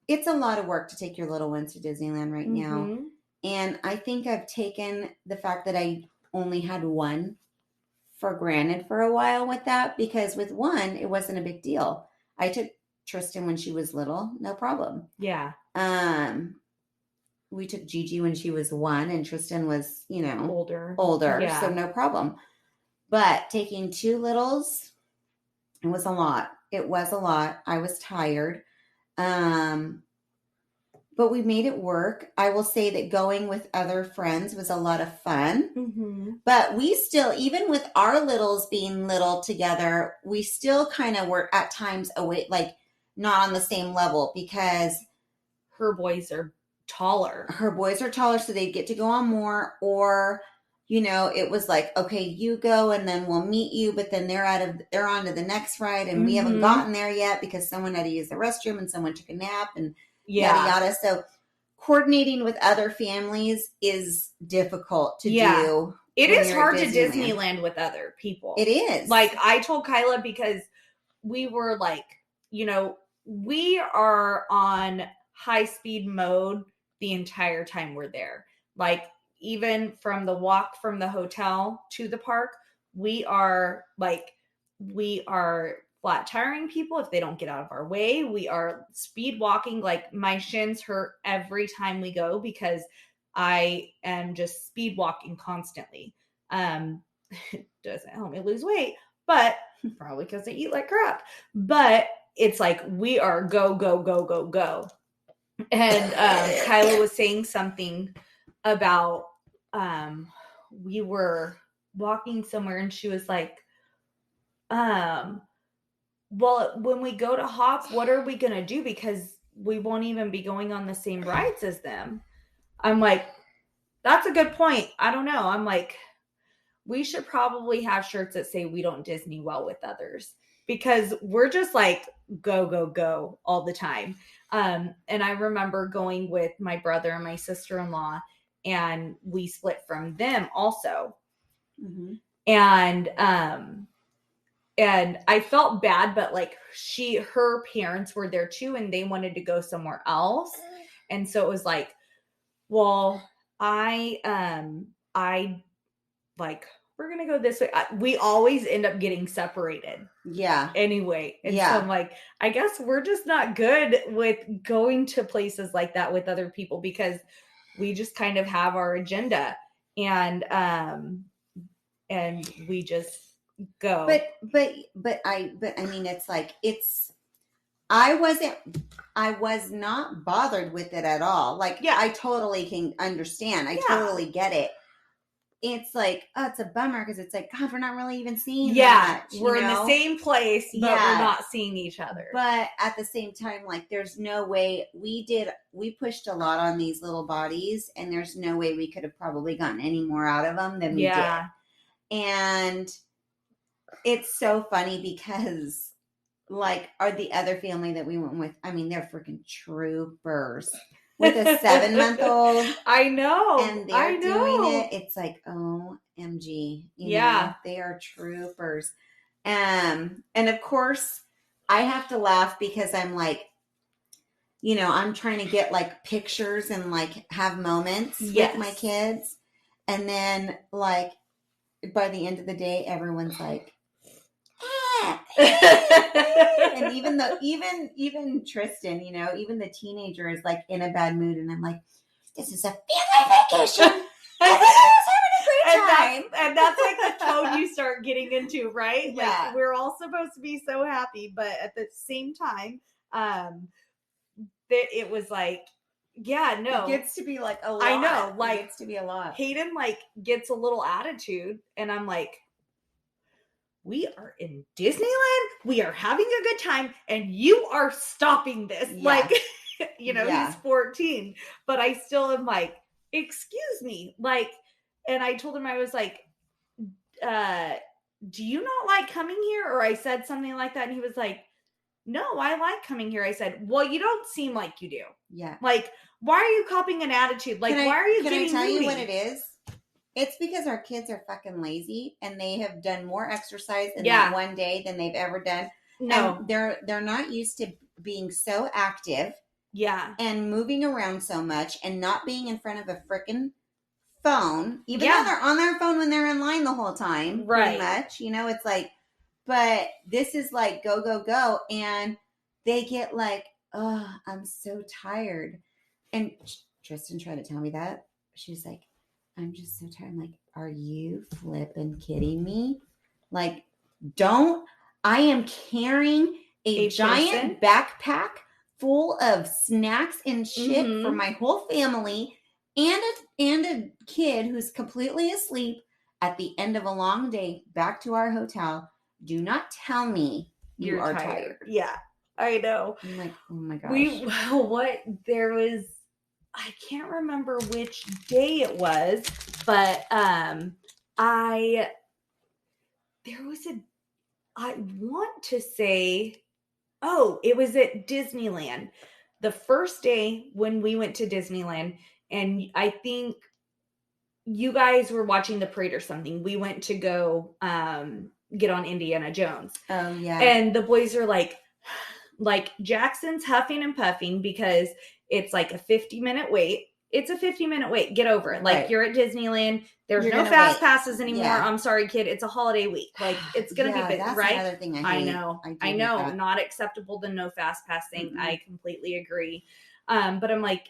S2: it's a lot of work to take your little ones to Disneyland right now. And I think I've taken the fact that I only had one for granted for a while with that, because with one, it wasn't a big deal. I took Tristan when she was little, no problem.
S1: Yeah.
S2: We took Gigi when she was 1 and Tristan was, older.
S1: Yeah.
S2: So no problem. But taking 2 littles, it was a lot. It was a lot. I was tired. But we made it work. I will say that going with other friends was a lot of fun. But we still, even with our littles being little together, we still kind of were at times away, like not on the same level, because
S1: her boys are taller.
S2: So they get to go on more, or, it was like, okay, you go and then we'll meet you, but then they're on to the next ride and we haven't gotten there yet because someone had to use the restroom and someone took a nap and yada yada. So coordinating with other families is difficult to do.
S1: It is hard to Disneyland with other people.
S2: It is.
S1: Like, I told Kyla, because we were like, we are on high speed mode the entire time we're there. Like, even from the walk from the hotel to the park, we are flat tiring people if they don't get out of our way. We are speed walking. Like, my shins hurt every time we go because I am just speed walking constantly. It doesn't help me lose weight, but probably because I eat like crap. But it's like we are go, go, go, go, go. And Kyla was saying something about we were walking somewhere and she was like, well, when we go to Hop, what are we gonna do? Because we won't even be going on the same rides as them. I'm like, that's a good point. I don't know. I'm like, we should probably have shirts that say we don't Disney well with others, because we're just like go, go, go all the time. And I remember going with my brother and my sister-in-law, and we split from them also. Mm-hmm. And I felt bad, but like her parents were there too, and they wanted to go somewhere else. And so it was like, well, I like, we're going to go this way. We always end up getting separated.
S2: Yeah.
S1: Anyway. And so I'm like, I guess we're just not good with going to places like that with other people, because we just kind of have our agenda, and we just go.
S2: But I mean, it's like, I was not bothered with it at all. Like, yeah, I totally can understand. I totally get it. It's like, oh, it's a bummer, because it's like, God, we're not really even seeing that much.
S1: We're in the same place, but we're not seeing each other.
S2: But at the same time, like, there's no way we pushed a lot on these little bodies, and there's no way we could have probably gotten any more out of them than we did. And it's so funny because, like, the other family that we went with, I mean, they're freaking troopers. With a 7-month-old.
S1: I know.
S2: And they're doing it. It's like, OMG. You know, they are troopers. And of course, I have to laugh because I'm like, you know, I'm trying to get like pictures and like have moments with my kids. And then, like, by the end of the day, everyone's like, and even Tristan, you know, even the teenager is like in a bad mood, and I'm like, this is a family vacation. Everyone's having a great time.
S1: And that's like the tone you start getting into, right? Yeah. Like, we're all supposed to be so happy, but at the same time, it was like, yeah, no.
S2: It gets to be like a lot.
S1: I know. Like,
S2: it gets to be a lot.
S1: Hayden like gets a little attitude, and I'm like, we are in Disneyland. We are having a good time, and you are stopping this. Yeah. Like, you know, he's 14, but I still am like, excuse me. Like, and I told him, I was like, do you not like coming here? Or I said something like that. And he was like, no, I like coming here. I said, well, you don't seem like you do.
S2: Yeah.
S1: Like, why are you copying an attitude? Like, why are you getting
S2: Can I tell
S1: moody?
S2: You what it is? It's because our kids are fucking lazy, and they have done more exercise in that one day than they've ever done.
S1: No.
S2: And they're not used to being so active.
S1: Yeah.
S2: And moving around so much, and not being in front of a freaking phone, even though they're on their phone when they're in line the whole time.
S1: Right.
S2: Pretty much. You know, it's like, but this is like go, go, go. And they get like, oh, I'm so tired. And Tristan tried to tell me that. She was like, I'm just so tired. I'm like, are you flipping kidding me? Like, I am carrying a giant backpack full of snacks and shit for my whole family, and a kid who's completely asleep at the end of a long day back to our hotel. Do not tell me you are tired.
S1: Yeah, I know.
S2: I'm like, oh my gosh.
S1: I can't remember which day it was, but I want to say, it was at Disneyland. The first day when we went to Disneyland, and I think you guys were watching the parade or something. We went to go get on Indiana Jones.
S2: Oh, yeah.
S1: And the boys are like Jackson's huffing and puffing because it's like a 50-minute wait. It's a 50-minute wait. Get over it. Like, you're at Disneyland. There's no fast passes anymore. Yeah. I'm sorry, kid. It's a holiday week. Like, it's going to be big,
S2: that's
S1: right?
S2: Another thing I hate.
S1: I know. Not acceptable, the no fast pass thing. Mm-hmm. I completely agree. But I'm like,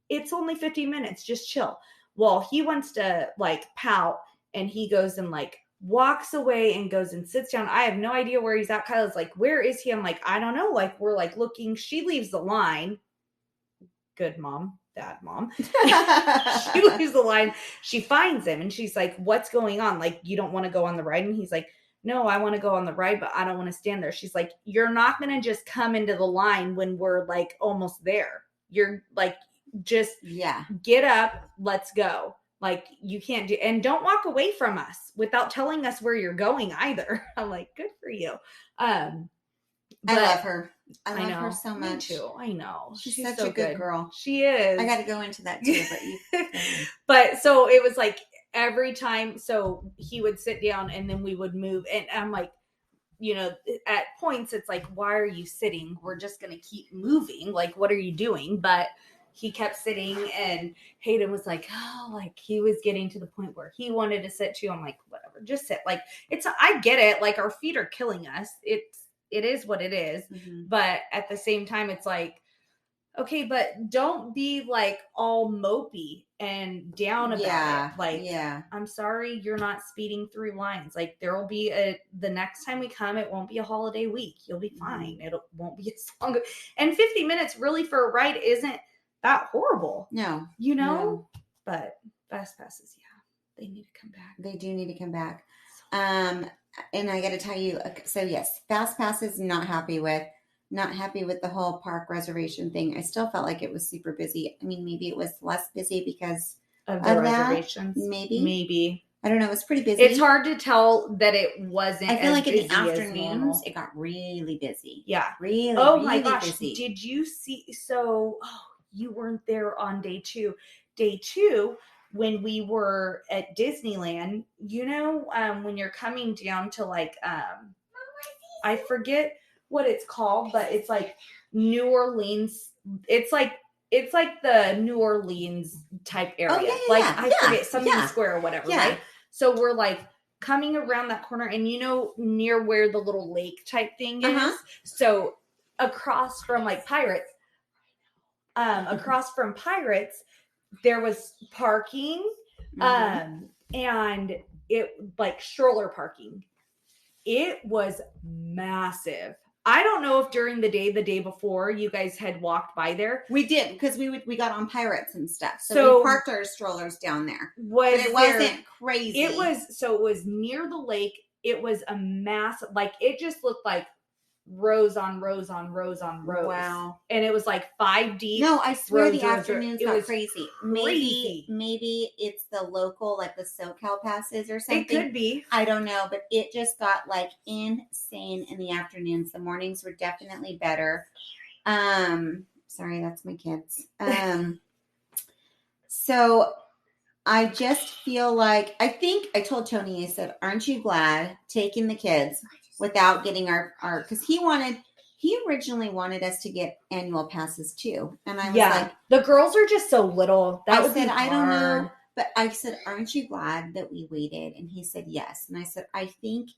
S1: it's only 50 minutes. Just chill. Well, he wants to like pout, and he goes and like walks away and goes and sits down. I have no idea where he's at. Kyla's like, where is he? I'm like, I don't know. Like, we're like looking. She leaves the line. good mom, bad mom. She leaves the line. She finds him and she's like, what's going on? Like, you don't want to go on the ride? And he's like, no, I want to go on the ride, but I don't want to stand there. She's like, you're not going to just come into the line when we're like almost there. You're like, just get up. Let's go. Like, you can't do, and don't walk away from us without telling us where you're going either. I'm like, good for you.
S2: I love her. I love her so much.
S1: Me too. I know.
S2: She's such a good girl.
S1: She is.
S2: I got to go into that too, but
S1: but so it was like every time, so he would sit down and then we would move. And I'm like, you know, at points it's like, why are you sitting? We're just going to keep moving. Like, what are you doing? But he kept sitting, and Hayden was like, oh, like he was getting to the point where he wanted to sit too. I'm like, whatever, just sit. Like, I get it. Like, our feet are killing us. It is what it is. Mm-hmm. But at the same time, it's like, okay, but don't be like all mopey and down about it. Like, I'm sorry, you're not speeding through lines. Like, there will be the next time we come, it won't be a holiday week. You'll be fine. It won't be as long. And 50 minutes really for a ride isn't that horrible.
S2: No.
S1: You know? No. But fast passes, they need to come back.
S2: They do need to come back. And I got to tell you, so yes, fast passes, not happy with the whole park reservation thing. I still felt like it was super busy. I mean, maybe it was less busy because
S1: of the reservations.
S2: Maybe. I don't know. It was pretty busy.
S1: It's hard to tell that it wasn't.
S2: I feel like in the afternoons, it got really busy.
S1: Yeah.
S2: Really,
S1: oh
S2: really
S1: my gosh.
S2: busy.
S1: Did you see? So, you weren't there on day 2. Day 2, when we were at Disneyland, you know, when you're coming down to like, I forget what it's called, but it's like New Orleans. It's like the New Orleans type area. I forget, something square or whatever, right? So we're like coming around that corner, and you know, near where the little lake type thing is. So across from like Pirates, there was parking, and it like stroller parking. It was massive. I don't know if during the day before, you guys had walked by there.
S2: We did, because we got on Pirates and stuff. So we parked our strollers down there. It wasn't crazy.
S1: It was near the lake. It was a massive, like, it just looked like rows on rows on rows on rows.
S2: Wow.
S1: And it was like 5 deep.
S2: No, I swear the afternoons got
S1: crazy.
S2: Maybe it's the local, like the SoCal passes or something.
S1: It could be.
S2: I don't know, but it just got like insane in the afternoons. The mornings were definitely better. Sorry, that's my kids. So I just feel like, I think I told Tony, I said, aren't you glad taking the kids without getting our, because he originally wanted us to get annual passes too. And I was like,
S1: the girls are just so little. I
S2: don't know. But I said, aren't you glad that we waited? And he said, yes. And I said, I think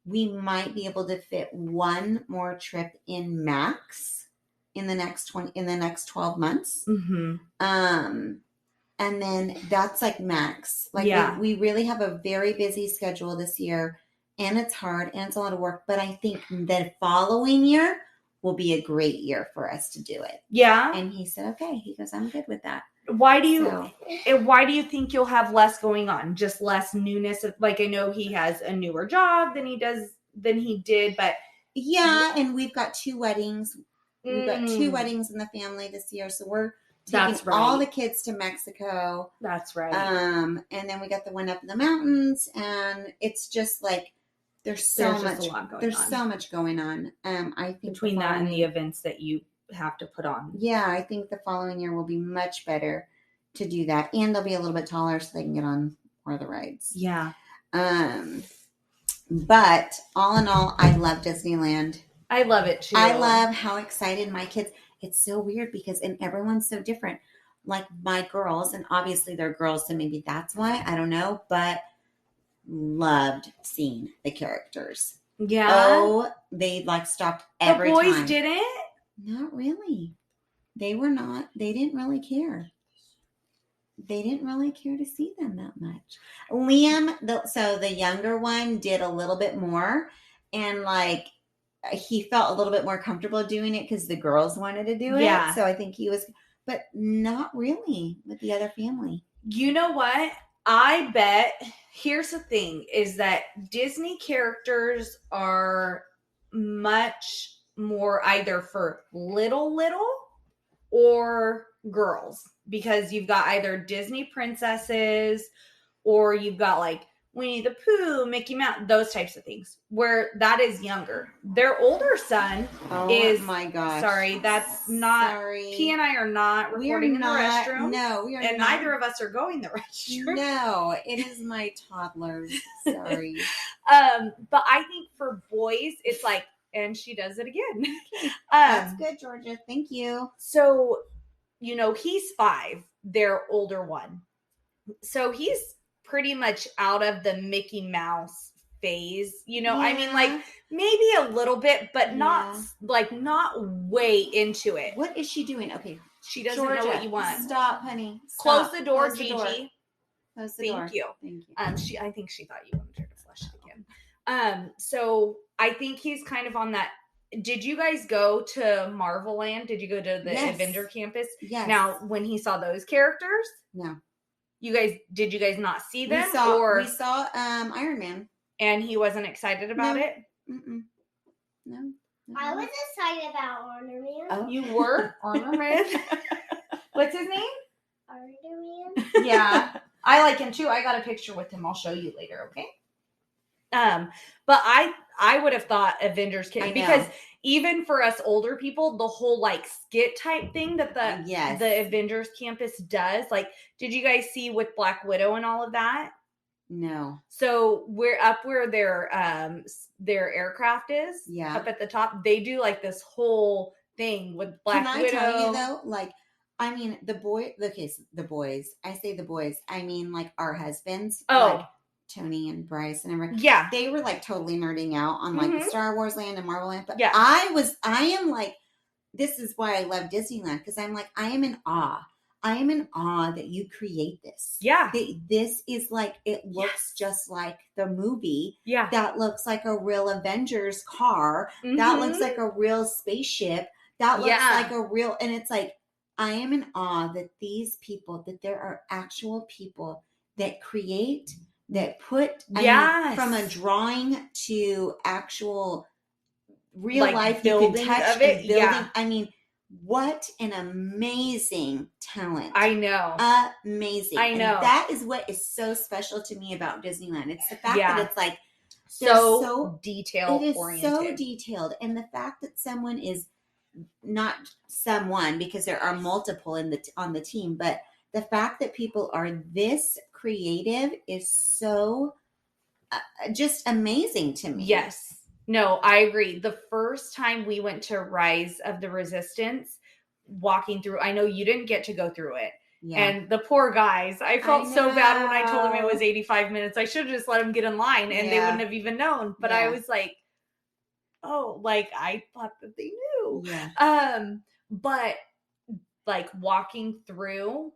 S2: we might be able to fit one more trip in max in the next 12 months.
S1: Mm-hmm.
S2: And then that's like max. Like we really have a very busy schedule this year. And it's hard, and it's a lot of work. But I think the following year will be a great year for us to do it.
S1: Yeah.
S2: And he said, okay. He goes, I'm good with that.
S1: Why do you think you'll have less going on? Just less newness? Like, I know he has a newer job than he did, but
S2: yeah. And we've got 2 weddings. We've got 2 weddings in the family this year. So we're taking all the kids to Mexico.
S1: That's right.
S2: And then we got the one up in the mountains, and it's just like, There's so much going on. I think
S1: between that and the events that you have to put on.
S2: Yeah, I think the following year will be much better to do that. And they'll be a little bit taller so they can get on more of the rides.
S1: Yeah.
S2: But all in all, I love Disneyland.
S1: I love it too.
S2: I love how excited my kids. It's so weird because everyone's so different. Like my girls, and obviously they're girls, so maybe that's why. I don't know, but loved seeing the characters.
S1: Yeah.
S2: Oh, they like stopped every time.
S1: The boys didn't?
S2: Not really. They didn't really care. They didn't really care to see them that much. Liam, so the younger one, did a little bit more, and like he felt a little bit more comfortable doing it because the girls wanted to do it.
S1: Yeah.
S2: So I think he was, but not really with the other family.
S1: You know what? I bet here's the thing is that Disney characters are much more either for little or girls, because you've got either Disney princesses or you've got like Winnie the Pooh, Mickey Mouse, those types of things, where that is younger. Their older son is,
S2: my gosh.
S1: Sorry, that's not, P and I are not recording in the restroom.
S2: No, we are
S1: and
S2: not.
S1: Neither of us are going to the restroom.
S2: No, it is my toddlers. Sorry.
S1: But I think for boys, it's like, and she does it again.
S2: That's good, Georgia. Thank you.
S1: So, he's 5, their older one. So he's pretty much out of the Mickey Mouse phase, I mean, like maybe a little bit, but not way into it.
S2: What is she doing? Okay.
S1: She doesn't know what you want.
S2: Stop, honey.
S1: Close the door, Gigi.
S2: Close the door.
S1: Thank you.
S2: Thank you.
S1: I think she thought you wanted her to flush it again. So I think he's kind of on that. Did you guys go to Marvel Land? Did you go to the Avenger campus?
S2: Yes.
S1: Now, when he saw those characters?
S2: No.
S1: Did you guys not see them?
S2: We saw Iron Man.
S1: And he wasn't excited about it?
S2: Mm-mm. No.
S3: I was excited about Honor Man.
S2: Oh.
S1: You were? Honor Man? What's his name?
S3: Honor Man?
S1: Yeah. I like him too. I got a picture with him. I'll show you later, okay? But I would have thought Avengers Kid, because even for us older people, the whole like skit type thing that the Avengers campus does, like, did you guys see with Black Widow and all of that?
S2: No.
S1: So we're up where their aircraft is, up at the top. They do like this whole thing with Black Widow.
S2: Can I tell you though, like, I mean, the boys, I say the boys, I mean like our husbands.
S1: Oh.
S2: Like, Tony and Bryce and everyone.
S1: Yeah.
S2: They were like totally nerding out on like the Star Wars Land and Marvel Land. But
S1: yeah.
S2: I am like, this is why I love Disneyland, because I'm like, I am in awe. I am in awe that you create this.
S1: Yeah.
S2: This is like, it looks just like the movie.
S1: Yeah.
S2: That looks like a real Avengers car. Mm-hmm. That looks like a real spaceship. That looks like a real, and it's like, I am in awe that these people, that there are actual people that create, that put from a drawing to actual real like life building, you can touch of it. And building. Yeah. I mean, what an amazing talent.
S1: I know.
S2: Amazing.
S1: I know.
S2: And that is what is so special to me about Disneyland. It's the fact that it's like
S1: so detail
S2: oriented.
S1: It is
S2: so detailed. And the fact that someone is not someone, because there are multiple on the team, but the fact that people are this creative is so just amazing to me.
S1: Yes. No, I agree. The first time we went to Rise of the Resistance, walking through, I know you didn't get to go through it. Yeah. And the poor guys, I felt so bad when I told them it was 85 minutes. I should have just let them get in line and they wouldn't have even known. But I was like, oh, like I thought that they knew.
S2: Yeah.
S1: But like walking through,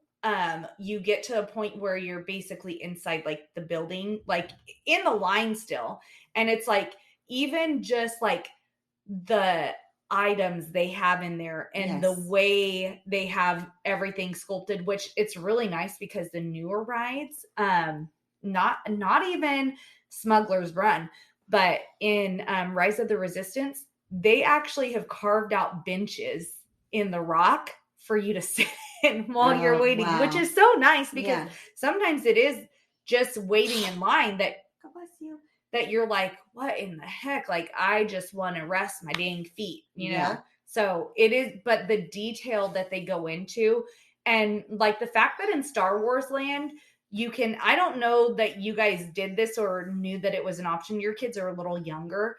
S1: you get to a point where you're basically inside like the building, like in the line still. And it's like, even just like the items they have in there and the way they have everything sculpted, which it's really nice because the newer rides, not even Smuggler's Run, but in Rise of the Resistance, they actually have carved out benches in the rock for you to sit in while you're waiting, which is so nice because sometimes it is just waiting in line that, God bless you, that you're like, what in the heck? Like, I just want to rest my dang feet, you know? So it is, but the detail that they go into, and like the fact that in Star Wars Land, you can, I don't know that you guys did this or knew that it was an option. Your kids are a little younger.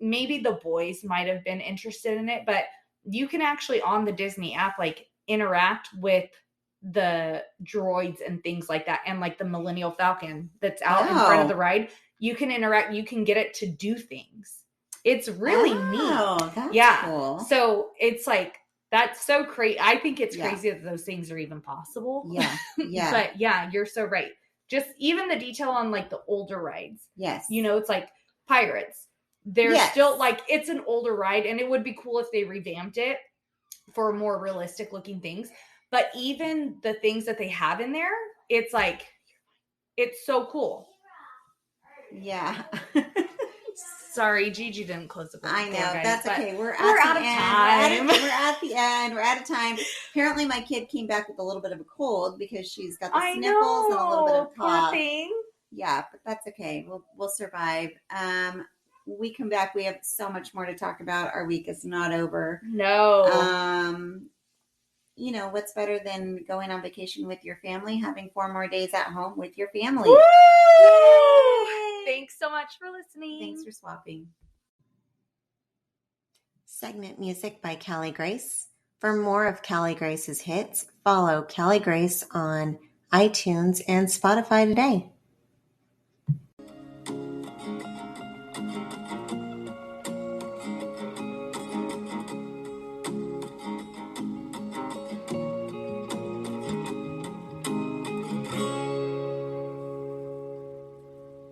S1: Maybe the boys might have been interested in it, but you can actually on the Disney app, like interact with the droids and things like that. And like the Millennial Falcon that's out in front of the ride, you can interact, you can get it to do things. It's really neat.
S2: That's cool.
S1: So it's like, that's so crazy. I think it's crazy that those things are even possible.
S2: Yeah. Yeah.
S1: But yeah, you're so right. Just even the detail on like the older rides.
S2: Yes.
S1: You know, it's like Pirates. They're still like, it's an older ride and it would be cool if they revamped it. for more realistic looking things. But even the things that they have in there, it's like, it's so cool.
S2: Yeah.
S1: Sorry, Gigi didn't close the door.
S2: I know,
S1: guys,
S2: that's okay. We're
S1: out
S2: at
S1: of
S2: the end.
S1: time.
S2: We're at the end. We're out of time. Apparently, my kid came back with a little bit of a cold because she's got the sniffles and a little bit of cough.
S1: Poor thing.
S2: Yeah, but that's okay. We'll survive. We come back. We have so much more to talk about. Our week is not over.
S1: No.
S2: You know, what's better than going on vacation with your family, having 4 more days at home with your family?
S1: Woo! Thanks so much for listening.
S2: Thanks for swapping. Segment music by Callie Grace. For more of Callie Grace's hits, follow Callie Grace on iTunes and Spotify today.